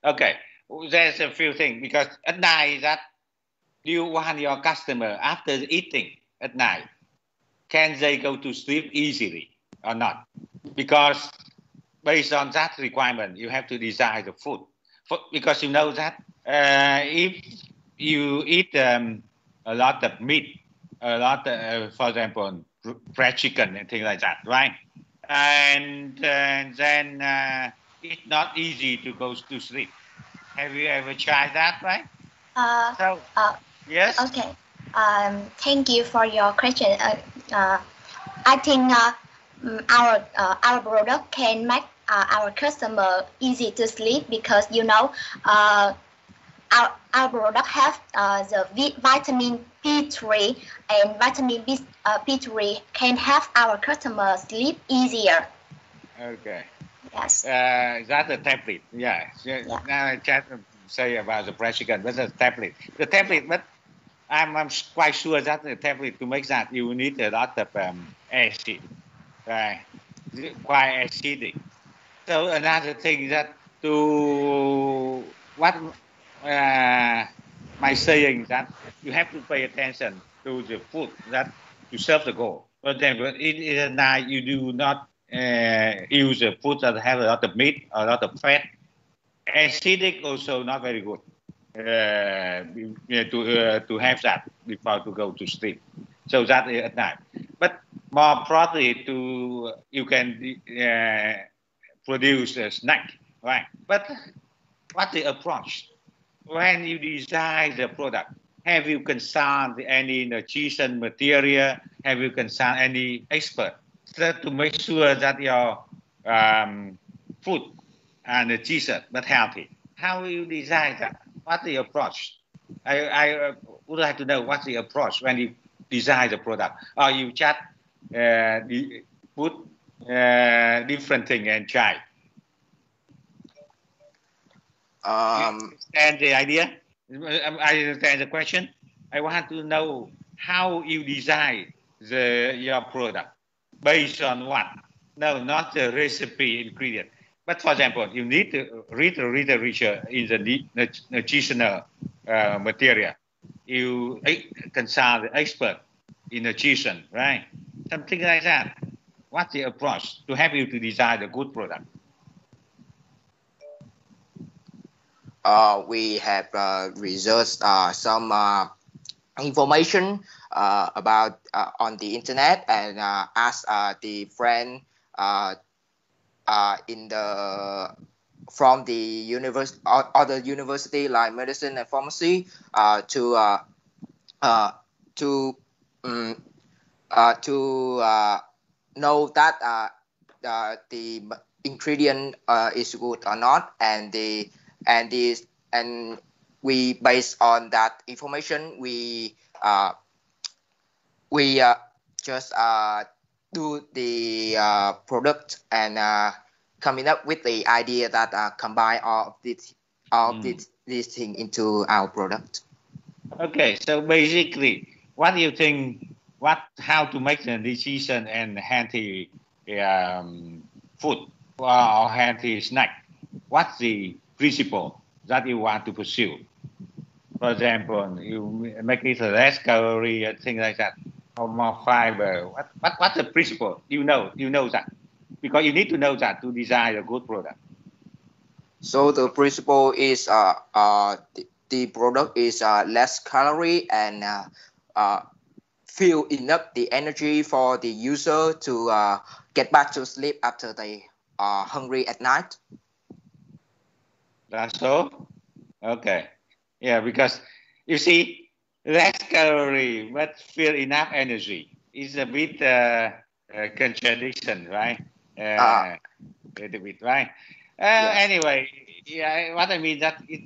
Okay, there's a few things, because at night that you want your customer after eating at night, can they go to sleep easily or not? Because based on that requirement, you have to design the food. Because you know that if you eat a lot of meat, a lot, for example, fried chicken and things like that, right? And then it's not easy to go to sleep. Have you ever tried that, right? Yes. Okay. Thank you for your question. I think our product can make our customer easy to sleep, because our product have the vitamin B3, and vitamin B3 can help our customer sleep easier. Okay. Yes. That's a tablet. Yeah. Now I just say about the fried chicken. That's a tablet. The tablet, but I'm quite sure that the tablet, to make that, you need a lot of acid, right? Quite acidic. So another thing that to what my saying that you have to pay attention to the food that to serve the goal. For example, in the night you do not use a food that have a lot of meat, a lot of fat. Acidic also not very good to have that before to go to sleep. So that is at night. But more probably you can produce a snack, right? But what's the approach? When you design the product, have you consulted any nutrition material? Have you consulted any expert to make sure that your food are nutritious but healthy? How will you design that? What's the approach? I would like to know what's the approach when you design the product. Or you just put different things and try? Understand the idea? I understand the question. I want to know how you design your product. Based on what? No, not the recipe ingredient. But for example, you need to read the literature in the nutritional material. You consult the expert in nutrition, right? Something like that. What's the approach to help you to design a good product? We have researched some information about on the internet, and asked the friend from the university, other university like medicine and pharmacy, to know that the ingredient is good or not, and we, based on that information, we just do the product and coming up with the idea that combine all of these things into our product. Okay, so basically, what do you think? How to make the nutrition and healthy food or healthy snack? What's the principle that you want to pursue? For example, you make it less calorie and things like that, or more fiber. What's the principle? You know that, because you need to know that to design a good product. So the principle is the product is less calorie and feel enough the energy for the user to get back to sleep after they are hungry at night. That's so? Okay. Yeah, because you see, less calorie but feel enough energy is a bit contradiction, right? A little bit, right? Yes. Anyway, yeah, what I mean that you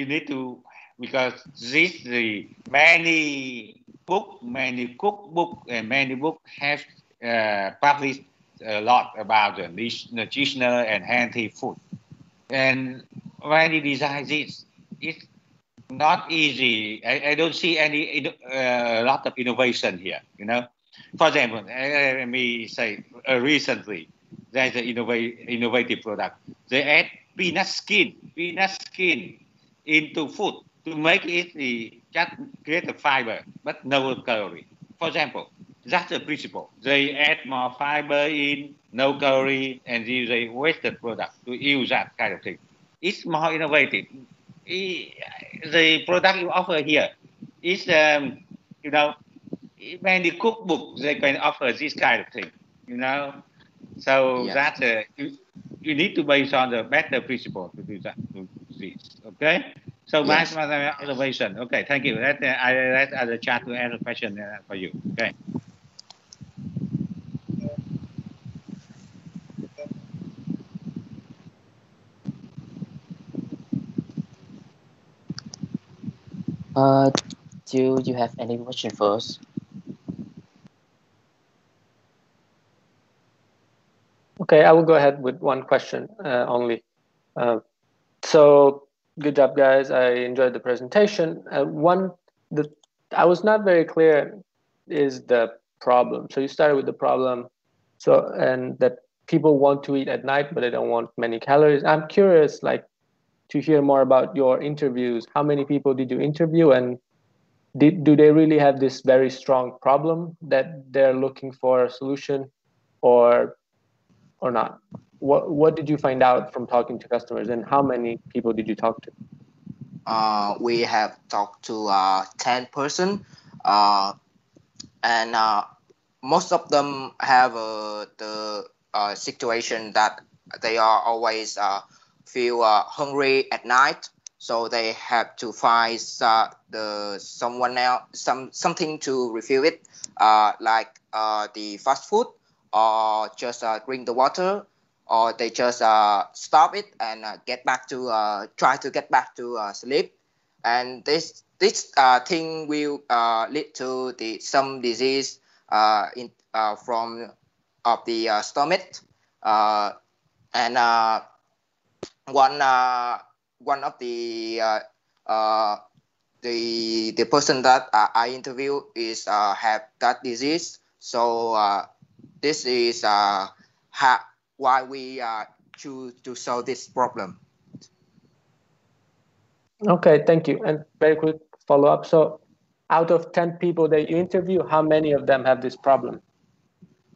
need to, because the many book, many cookbook, and many books have published a lot about the nutritional and healthy food. And when you design this, it's not easy. I don't see any a lot of innovation here. You know, for example, let me say recently there's an innovative product. They add peanut skin into food to make it just create a fiber, but no calorie. For example, that's the principle. They add more fiber in, no calorie, and they waste the product to use that kind of thing. It's more innovative. The product you offer here is, you know, many cookbook they can offer this kind of thing, you know. So that's you need to base on the better principle to do that. To this, okay. So that's my observation. Okay, thank you. Let other chat to answer question for you. Okay. Do you have any question first? Okay, I will go ahead with one question only. So good job, guys. I enjoyed the presentation. I was not very clear is the problem. So you started with the problem, and that people want to eat at night, but they don't want many calories. I'm curious, like, to hear more about your interviews. How many people did you interview, and do they really have this very strong problem that they're looking for a solution, or not? What did you find out from talking to customers, and how many people did you talk to? We have talked to 10 persons, and most of them have the situation that they are always feel hungry at night, so they have to find someone else, something to refill it, like the fast food, or just drink the water, or they just stop it and get back to try to get back to sleep. And this thing will lead to some disease from the stomach, and one of the person that I interview is have that disease. So this is why we choose to solve this problem. Okay, thank you. And very quick follow-up. So out of 10 people that you interview, how many of them have this problem?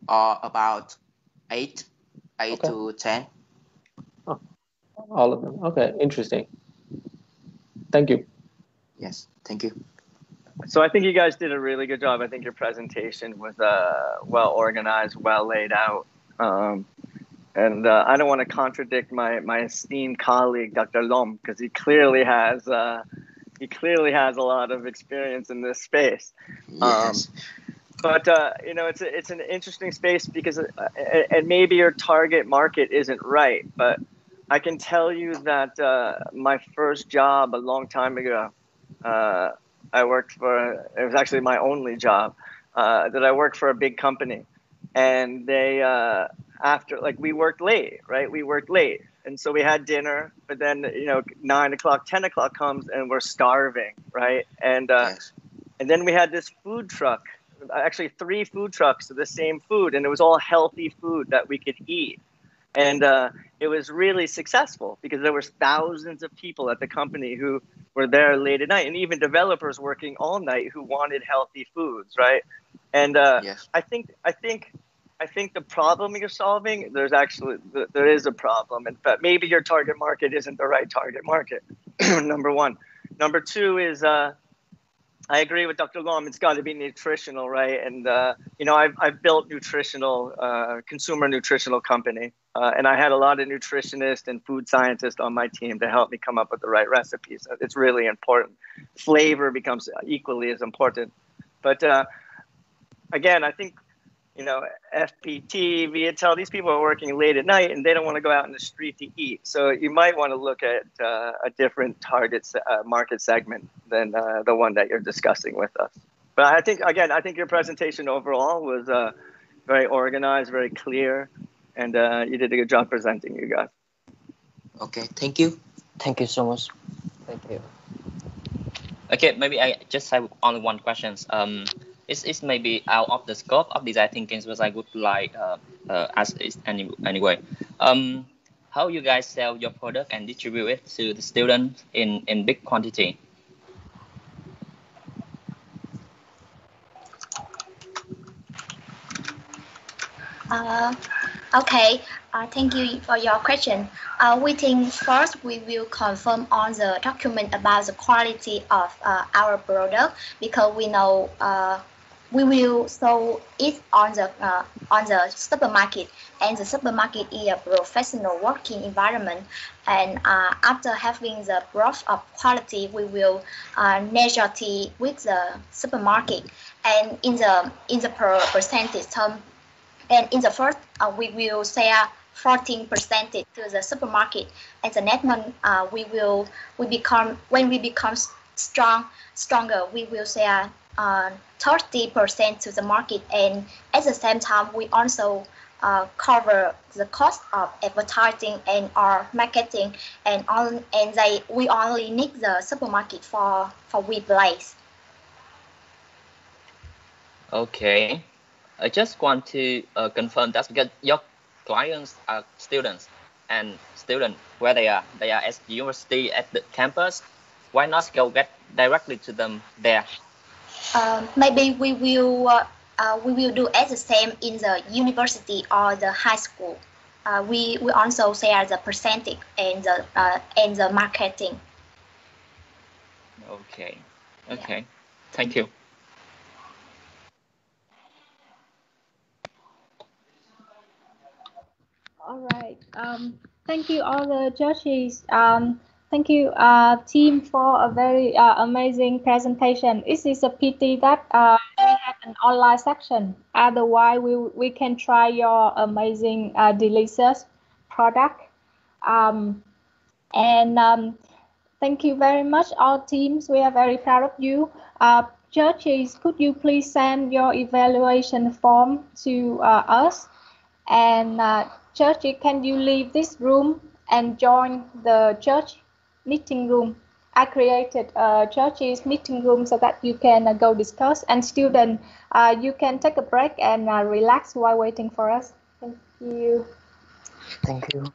About 8 okay. to 10. Oh, all of them. Okay, interesting. Thank you. Yes, thank you. So I think you guys did a really good job. I think your presentation was well organized, well laid out. And I don't want to contradict my esteemed colleague, Dr. Lom, because he clearly has a lot of experience in this space. Yes. But you know, it's an interesting space because and maybe your target market isn't right, but I can tell you that my first job a long time ago, I worked for, it was actually my only job, that I worked for a big company, and they after, like, we worked late, right? We worked late. And so we had dinner, but then, you know, 9 o'clock, 10 o'clock comes and we're starving, right? And and then we had this food truck, actually 3 food trucks of the same food, and it was all healthy food that we could eat. And it was really successful because there was thousands of people at the company who were there late at night, and even developers working all night who wanted healthy foods, right? And I think the problem you're solving, there is a problem. In fact, maybe your target market isn't the right target market. Number one. Number two is, I agree with Dr. Lom. It's got to be nutritional, right? And you know, I've built consumer nutritional company, and I had a lot of nutritionists and food scientists on my team to help me come up with the right recipes. It's really important. Flavor becomes equally as important. But again, I think, you know, FPT, Viatel, these people are working late at night and they don't want to go out in the street to eat. So you might want to look at a different target market segment than the one that you're discussing with us. But I think your presentation overall was very organized, very clear, and you did a good job presenting, you guys. Okay, thank you. Thank you so much. Thank you. Okay, maybe I just have only one question. It's maybe out of the scope of design thinking, but I would like ask it anyway. How you guys sell your product and distribute it to the students in big quantity? Okay, thank you for your question. We think first we will confirm on the document about the quality of our product, because we know we will sell it on the supermarket, and the supermarket is a professional working environment. And after having the proof of quality, we will negotiate with the supermarket, and in the percentage term. And in the first, we will share 14% to the supermarket. And the next month, when we become stronger, we will share 30% to the market. And at the same time, we also cover the cost of advertising and our marketing, we only need the supermarket for we place. Okay. I just want to confirm that because your clients are students, and where they are at the university, at the campus. Why not go get directly to them there? Maybe we will do as the same in the university or the high school. We also share the percentage and the marketing. Okay. Yeah. Thank you. All right. Thank you, all the judges. Thank you, team, for a very amazing presentation. It is a pity that we have an online section. Otherwise, we can try your amazing delicious product. Thank you very much, all teams. We are very proud of you. Judges, could you please send your evaluation form to us? And Church, can you leave this room and join the church meeting room? I created a church's meeting room so that you can go discuss. And students, you can take a break and relax while waiting for us. Thank you. Thank you.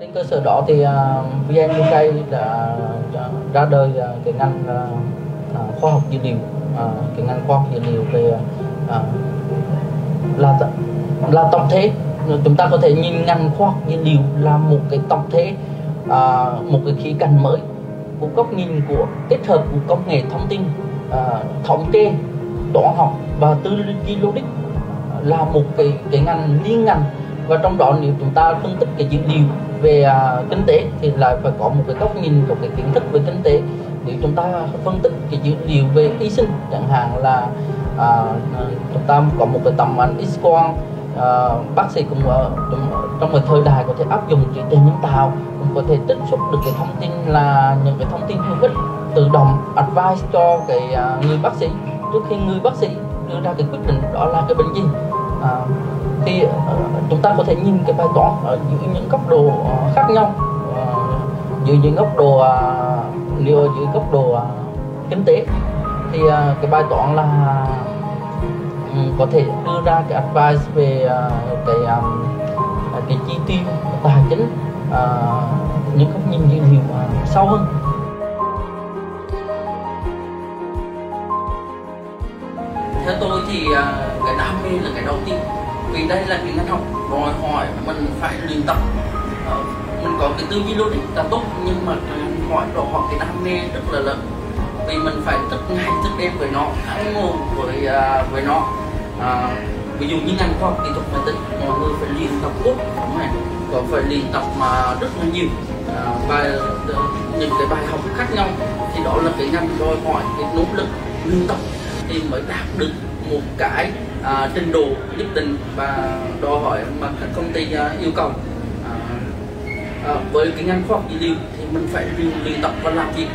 Trên cơ sở đó thì VNUK đã ra đời cái ngành khoa học dữ liệu, cái ngành khoa học dữ liệu về là tổng thể. Chúng ta có thể nhìn ngành khoa học dữ liệu là một cái tổng thể, một cái khía cạnh mới của góc nhìn của kết hợp của công nghệ thông tin, thống kê, toán học và tư duy logic, là một cái ngành liên ngành. Và trong đó nếu chúng ta phân tích cái dữ liệu về kinh tế thì lại phải có một cái góc nhìn, một cái kiến thức về kinh tế. Nếu chúng ta phân tích cái dữ liệu về y sinh, chẳng hạn là chúng ta có một cái tầm ảnh X-quang, bác sĩ cũng trong một thời đại có thể áp dụng trí tuệ nhân tạo, cũng có thể trích xuất được cái thông tin, là những cái thông tin hữu ích, tự động advice cho cái người bác sĩ trước khi người bác sĩ đưa ra cái quyết định đó là cái bệnh gì. Thì chúng ta có thể nhìn cái bài toán ở dưới những góc độ khác nhau, dưới những góc độ dưới góc độ kinh tế thì cái bài toán là có thể đưa ra cái advice về cái chi tiêu tài chính, những góc nhìn dữ liệu sâu hơn. Theo tôi thì cái đam mê là cái đầu tiên, vì đây là cái ngành học đòi hỏi mình phải luyện tập. Mình có cái tư duy logic là tốt, nhưng mà hỏi đòi hỏi cái đam mê rất là lớn, vì mình phải thức ngày thức đêm với nó, ăn ngủ với nó. Ví dụ như ngành khoa học kỹ thuật máy tính, mọi người phải luyện tập code, đúng này, có phải luyện tập mà rất là nhiều những cái bài học khác nhau. Thì đó là cái ngành đòi hỏi cái nỗ lực luyện tập thì mới đạt được một cái trình độ nhất định và đòi hỏi mà các công ty yêu cầu. Với cái ngành khoa học dữ liệu thì mình phải luyện tập và làm việc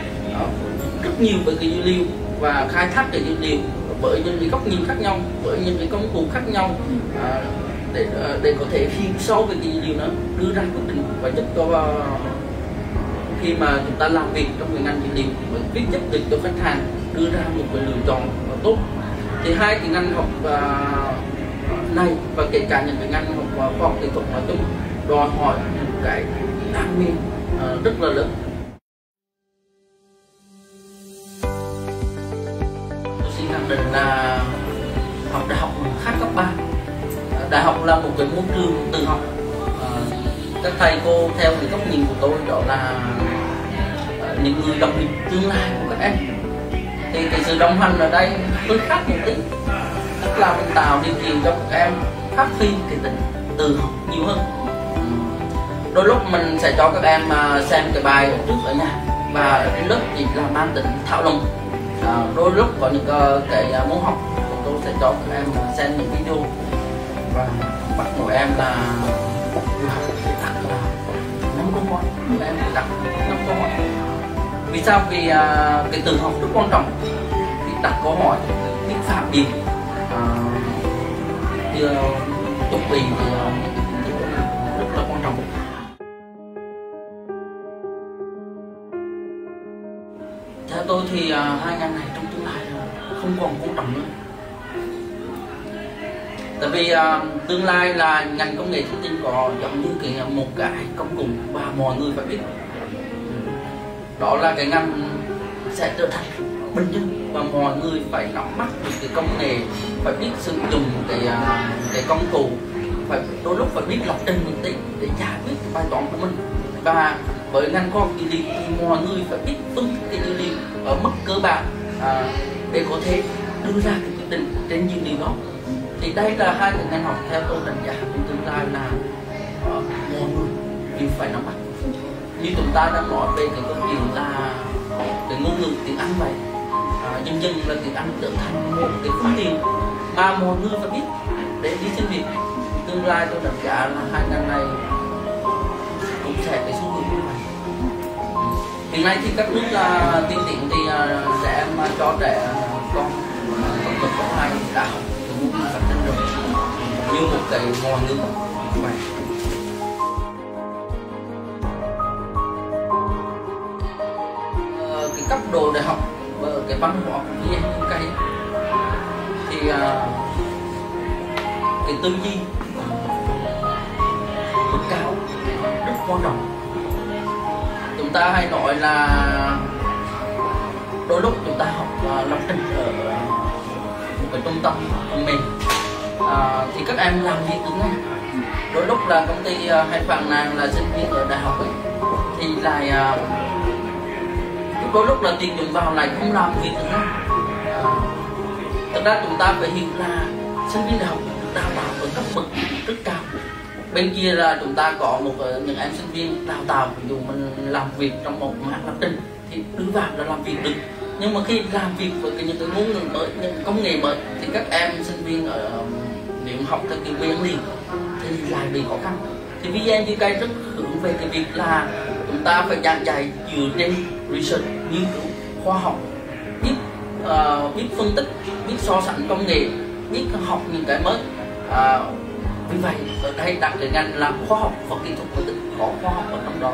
rất nhiều với cái dữ liệu và khai thác cái dữ liệu với những cái góc nhìn khác nhau, với những cái công cụ khác nhau, để có thể khiên sâu về cái dữ liệu đó, đưa ra quyết định và giúp cho khi mà chúng ta làm việc trong cái ngành dữ liệu và viết giúp được cho khách hàng đưa ra một cái lựa chọn tốt. Thì hai cái ngành học này và kể cả những cái ngành học khoa học kỹ thuật nói chung đòi hỏi một cái đam mê rất là lớn. Tôi xin khẳng định là học đại học khác cấp 3. Đại học là một cái môi trường tự học. Các thầy cô theo cái góc nhìn của tôi đó là những người đồng nghiệp tương lai của các em. Thì cái sự đồng hành ở đây hơi khác một tí, tức là mình tạo điều kiện cho các em phát huy cái tính tự học nhiều hơn. Đôi lúc mình sẽ cho các em xem cái bài ở trước ở nhà và trên lớp chỉ là mang tính thảo luận. Đôi lúc có những cái môn học tôi sẽ cho các em xem những video và bắt của em là đặt là 5 câu hỏi, các em phải đặt 5 câu hỏi. Vì sao? Vì cái tự học rất quan trọng. Thì đặt câu hỏi, biết phản biện, chuẩn bị rất là quan trọng. Theo tôi thì hai ngành này trong tương lai không còn quan trọng nữa. Tại vì tương lai là ngành công nghệ thông tin có giống như một cái công cụ và mọi người phải biết. Đó là cái ngành sẽ trở thành bình dân và mọi người phải nắm bắt được cái công nghệ, phải biết sử dụng cái công cụ, phải đôi lúc phải biết lập trình một tí để giải quyết cái bài toán của mình. Và với ngành khoa học dữ liệu thì mọi người phải biết phân tích cái dữ liệu ở mức cơ bản để có thể đưa ra cái quyết định trên dữ liệu đó. Thì đây là hai cái ngành học theo tôi đánh giá trong tương lai là mọi người đều phải nắm bắt. Như chúng ta đang nói về cái câu chuyện là cái ngôn ngữ tiếng Anh vậy, dần dần là tiếng Anh trở thành một cái phương tiện mà mọi người phải biết để đi xin việc. Tương lai tôi đánh giá là hai ngành này cũng sẽ cái xu hướng như vậy. Hiện nay thì các nước tiên tiến thì sẽ cho trẻ con học tập cấp 2 đã học cái ngôn ngữ phát triển rồi như một cái ngoại ngữ vậy. Cái cấp độ đại học và cái văn hóa của VNUK thì cái tư duy cực cao rất quan trọng. ta hay nói là đôi lúc chúng ta học lập trình ở một cái trung tâm phần mềm thì các em làm việc cứng ngay. Đôi lúc là công ty hay phàn nàn là sinh viên ở đại học ấy, thì lại đôi lúc là tuyển dụng vào lại không làm việc cứng ngay. Thật ra chúng ta phải hiểu là sinh viên đại học đào tạo ở cấp bậc rất cao. Bên kia là chúng ta có những em sinh viên đào tạo, ví dụ mình làm việc trong một mảng lập trình thì đưa vào là làm việc được. Nhưng mà khi làm việc với những cái ngôn ngữ mới, những công nghệ mới thì các em sinh viên nếu học theo kiểu VN liền thì lại bị khó khăn. Thì VNUK rất hướng về cái việc là chúng ta phải giảng dạy dựa trên research, nghiên cứu khoa học, biết phân tích, biết so sánh công nghệ, biết học những cái mới. Vì vậy ở đây đặt cái ngành làm khoa học và kỹ thuật, và có khoa học ở trong đó,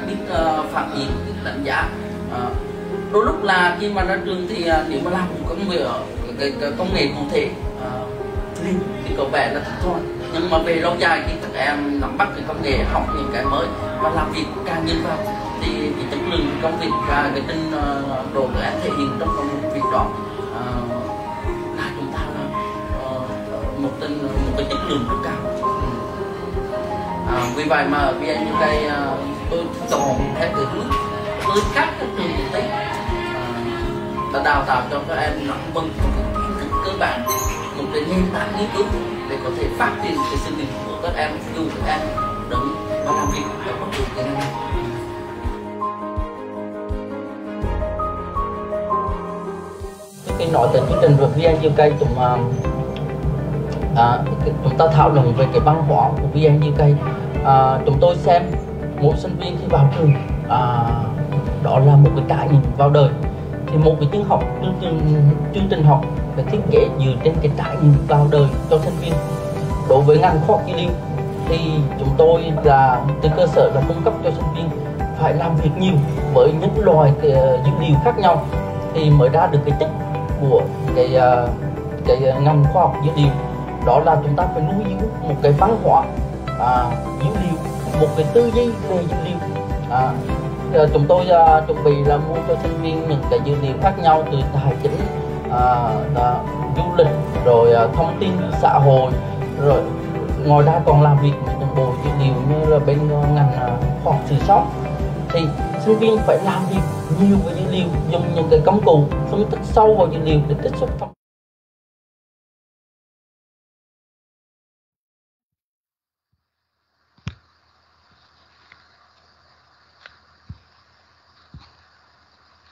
biết phản biện, biết đánh giá. Đôi lúc là khi mà ra trường thì nếu mà làm một cái công nghệ cụ thể thì có vẻ là thật thôi, nhưng mà về lâu dài khi các em nắm bắt cái công nghệ, học những cái mới và làm việc càng nhiều vào thì cái chất lượng công việc và cái trình độ các em thể hiện trong công việc đó là chúng ta một cái chất lượng rất cao. Vì vậy mà VNUK tôi chọn theo cái hướng với các trường quốc tế đã đào tạo cho các em nắm vững một cái kiến thức cơ bản, một cái nền tảng nghiên cứu để có thể phát triển cái sự nghiệp của các em dù các em đứng và làm việc ở bất kỳ cái ngành. Cái nói tới chương trình của VNUK chúng ta thảo luận về cái văn hóa của VNUK. Chúng tôi xem mỗi sinh viên khi vào trường đó là một cái trải nghiệm vào đời. Thì một cái chương trình học phải thiết kế dựa trên cái trải nghiệm vào đời cho sinh viên. Đối với ngành khoa học dữ liệu thì chúng tôi là từ cơ sở là cung cấp cho sinh viên phải làm việc nhiều với những loài dữ liệu khác nhau thì mới ra được cái chất của cái ngành khoa học dữ liệu. Đó là chúng ta phải nuôi dưỡng một cái văn hóa dữ liệu, một cái tư duy về dữ liệu. Chúng tôi chuẩn bị là mua cho sinh viên những cái dữ liệu khác nhau, từ tài chính, du lịch, rồi thông tin xã hội, rồi ngoài ra còn làm việc với những bộ dữ liệu như là bên ngành khoa học sự sống. Thì sinh viên phải làm việc nhiều với dữ liệu, dùng những cái công cụ phân tích sâu vào dữ liệu để trích xuất thông.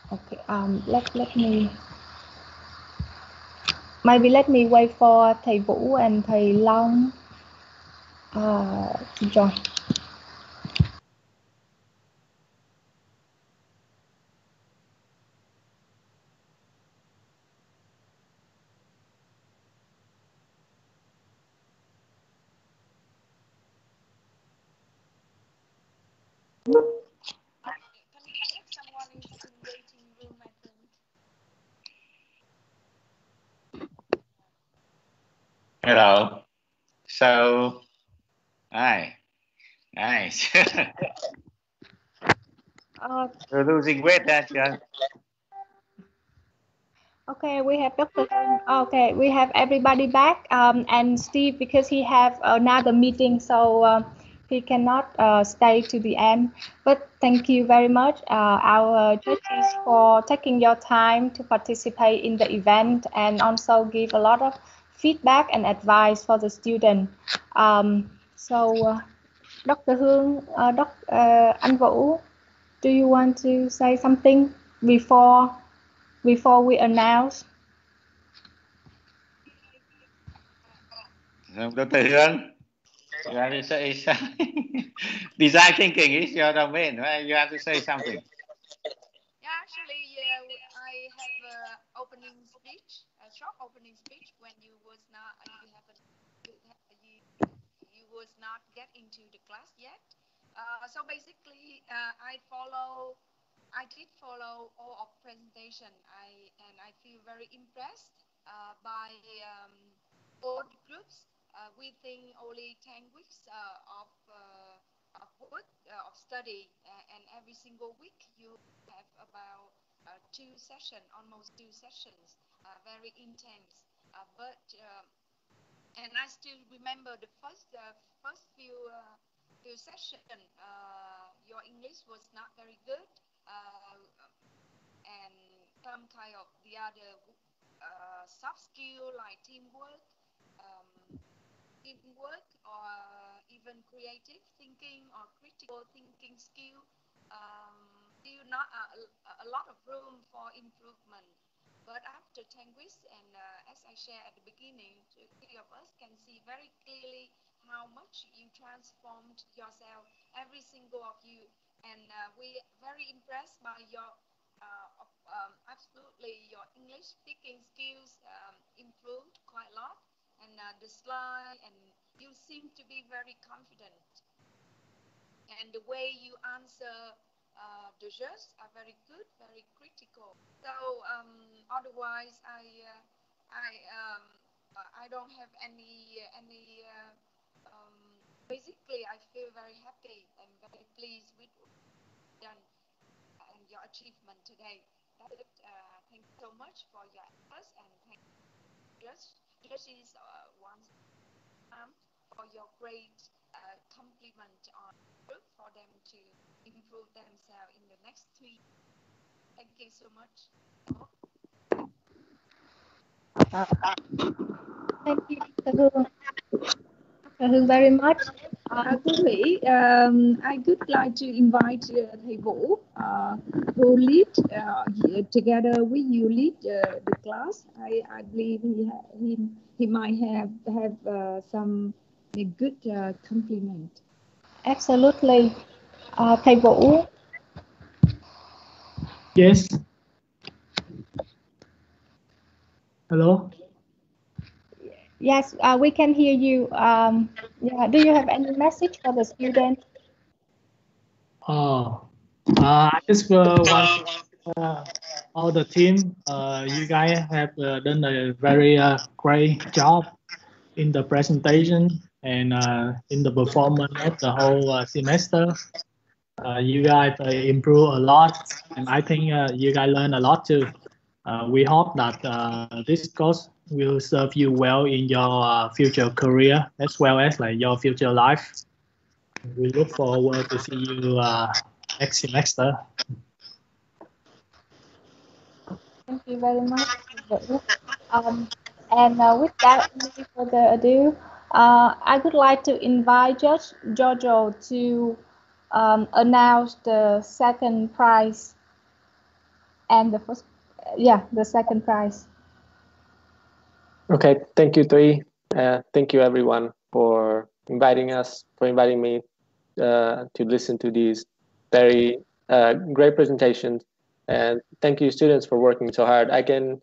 Okay, let me wait for thầy Vũ and thầy Long to join. Hello. So, hi. Nice. You're losing weight, that yeah. Okay, we have Dr. Okay, we have everybody back, and Steve, because he have another meeting, so he cannot stay to the end. But thank you very much, our judges, for taking your time to participate in the event and also give a lot of feedback and advice for the student. Dr. Hương, Anh Vũ, do you want to say something before we announce? Dr. Hương, you have to say something. Design thinking is your domain, right? You have to say something. Yeah, actually, I have an opening speech, a short opening speech when you was not get into the class yet. So basically, I did follow all of presentation. I feel very impressed by all the groups within only 10 weeks of work of study, and every single week you have about almost two sessions, very intense. And I still remember the first few sessions. Your English was not very good, and some kind of the other soft skill like teamwork, or even creative thinking or critical thinking skill. Still not a lot of room for improvement. But after 10 weeks, and as I shared at the beginning, the three of us can see very clearly how much you transformed yourself, every single of you. And we very impressed by your absolutely your English speaking skills improved quite a lot, and the slide, and you seem to be very confident, and the way you answer the judges are very good, very critical. So otherwise, I don't have basically I feel very happy and very pleased with what you've done and your achievement today. That's it. Thank you so much for your efforts, and thank you judges once for your great compliment on group for them to improve themselves in the next 3 years. Thank you so much. Thank you, Mr. Hương very much. Cô Thủy, I would like to invite thầy Vũ, who lead together with you lead the class. I believe he might have some good compliment. Absolutely, thầy Vũ. Yes. Hello. Yes, we can hear you. Yeah, do you have any message for the student? I just want all the team. You guys have done a very great job in the presentation and in the performance of the whole semester. You guys improve a lot, and I think you guys learn a lot too. We hope that this course will serve you well in your future career as well as like your future life. We look forward to see you next semester. Thank you very much. And with that, without further ado, I would like to invite Judge Jojo to announce the second prize and the first, the second prize. Okay, thank you, THUYI. Thank you, everyone, for inviting me to listen to these very great presentations. And thank you, students, for working so hard. I can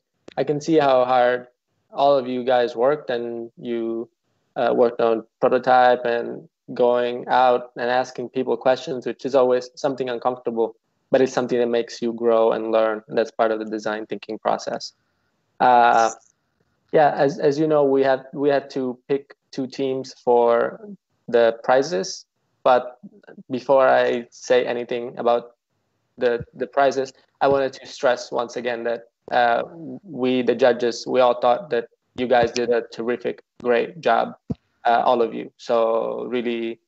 see how hard all of you guys worked, and you worked on prototype and going out and asking people questions, which is always something uncomfortable, but it's something that makes you grow and learn. And that's part of the design thinking process. Yeah, as you know, we had to pick 2 teams for the prizes. But before I say anything about the prizes, I wanted to stress once again that we, the judges, we all thought that you guys did a terrific, great job, all of you. So really,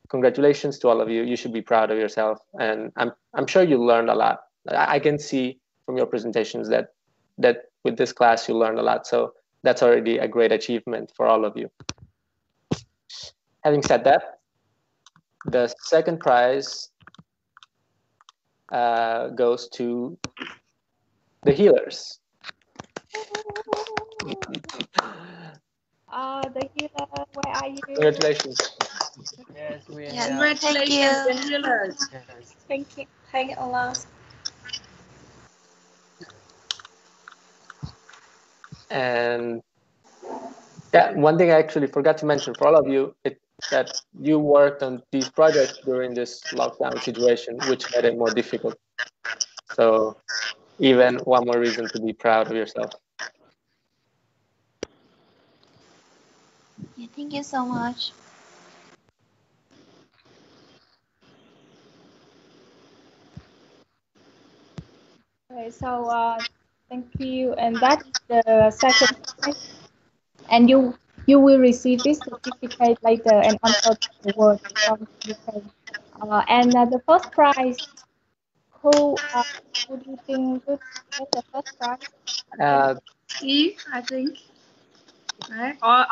congratulations to all of you. You should be proud of yourself, and I'm sure you learned a lot. I can see from your presentations that with this class you learned a lot. So that's already a great achievement for all of you. Having said that, the second prize goes to the healers. The healer, where are you? Congratulations. Yes, we have. Congratulations, the healers. Yes. Thank you. Thank you a lot. And yeah, one thing I actually forgot to mention for all of you, that you worked on these projects during this lockdown situation, which made it more difficult. So even one more reason to be proud of yourself. Yeah, thank you so much. Okay, so thank you, and that's the second prize, and you will receive this certificate later and also the award from the UK. And the first prize, who do you think would get the first prize? Steve, I think. Right? Or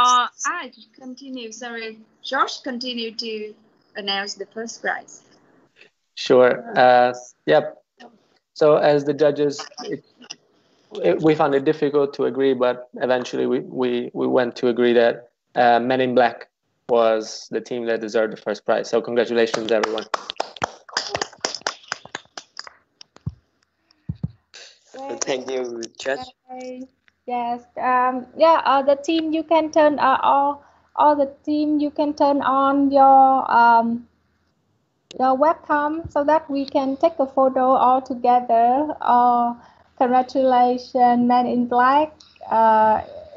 I continue. Sorry, Josh, continue to announce the first prize. Sure. Yep. So as the judges, we found it difficult to agree, but eventually we went to agree that Men in Black was the team that deserved the first prize. So congratulations, everyone. Thank you, Judge. Yes. The team you can turn all the team you can turn on your webcam so that we can take a photo all together. Congratulations, Men in Black.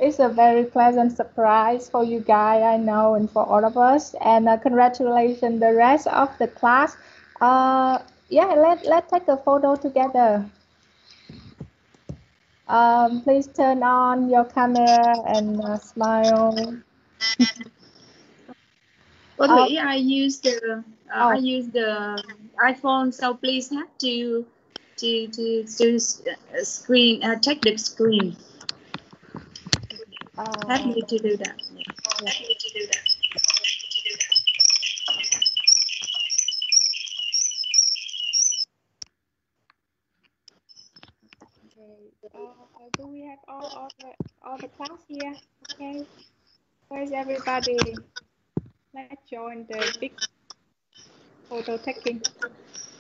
It's a very pleasant surprise for you guys, I know, and for all of us. And congratulations the rest of the class. Let's take a photo together. Please turn on your camera and smile. I use the iPhone, so please have to screen check the screen. Help me to do that. Do we have all the class here? Okay. Where's everybody? Let's join the big photo taking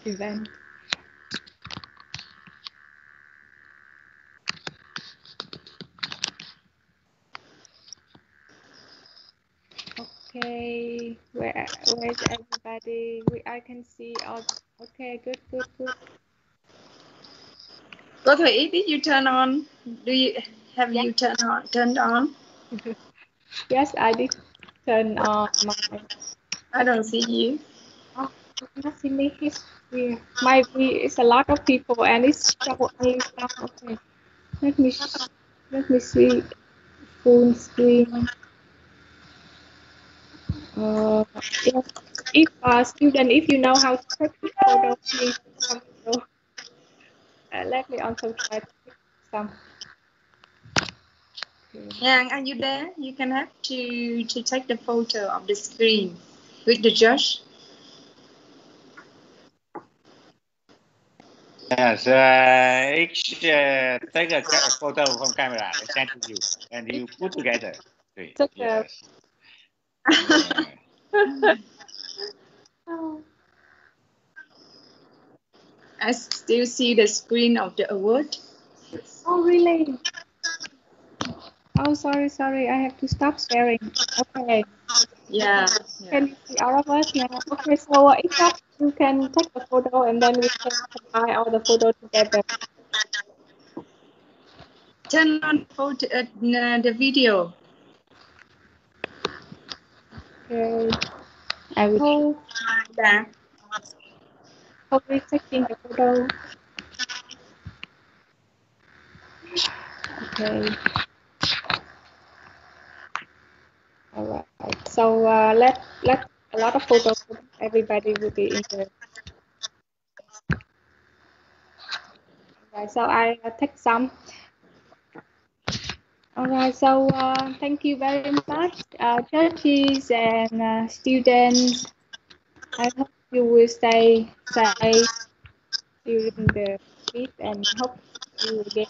event. Okay, where's everybody? I can see all. Okay, good. Okay, did you turn on? You turned on? Yes, I did turn on my. I don't see you. Oh, you not see me. It's weird. It's a lot of people and it's show only some. Okay, let me see full screen. Yes. If student, if you know how to take photo, please come below. Let me also try to take some. Yeah, are you there? You can have to take the photo of the screen with the judge. Yes, each take a photo from camera and send to you, and you put together. Yes. I still see the screen of the award. Oh, really? Oh, sorry. I have to stop sharing. Okay. Yeah. Can you see all of us now? Okay, so each of you can take a photo and then we can combine all the photos together. Turn on the video. Okay. I will. How we taking the photo? Okay. All right. So let a lot of photos. Everybody will be in there. Right. So I take some. All right. So thank you very much, judges and students. I hope you will stay safe during the week and hope you will get.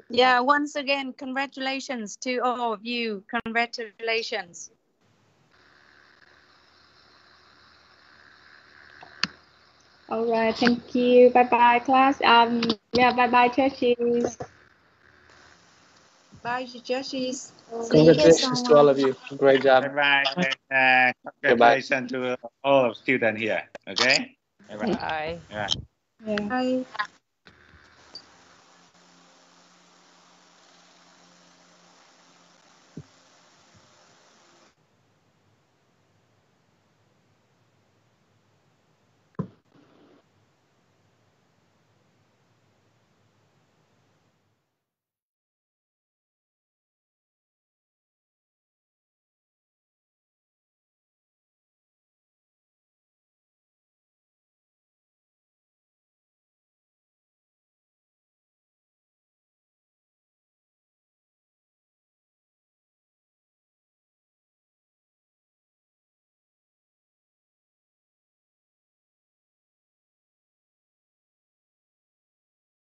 Yeah, once again, congratulations to all of you. Congratulations. All right, thank you. Bye-bye, class. Bye-bye, churches. Bye, churches. Congratulations to all of you. Great job. Bye-bye. And congratulations to all students here. Okay? Bye-bye. Bye. Bye.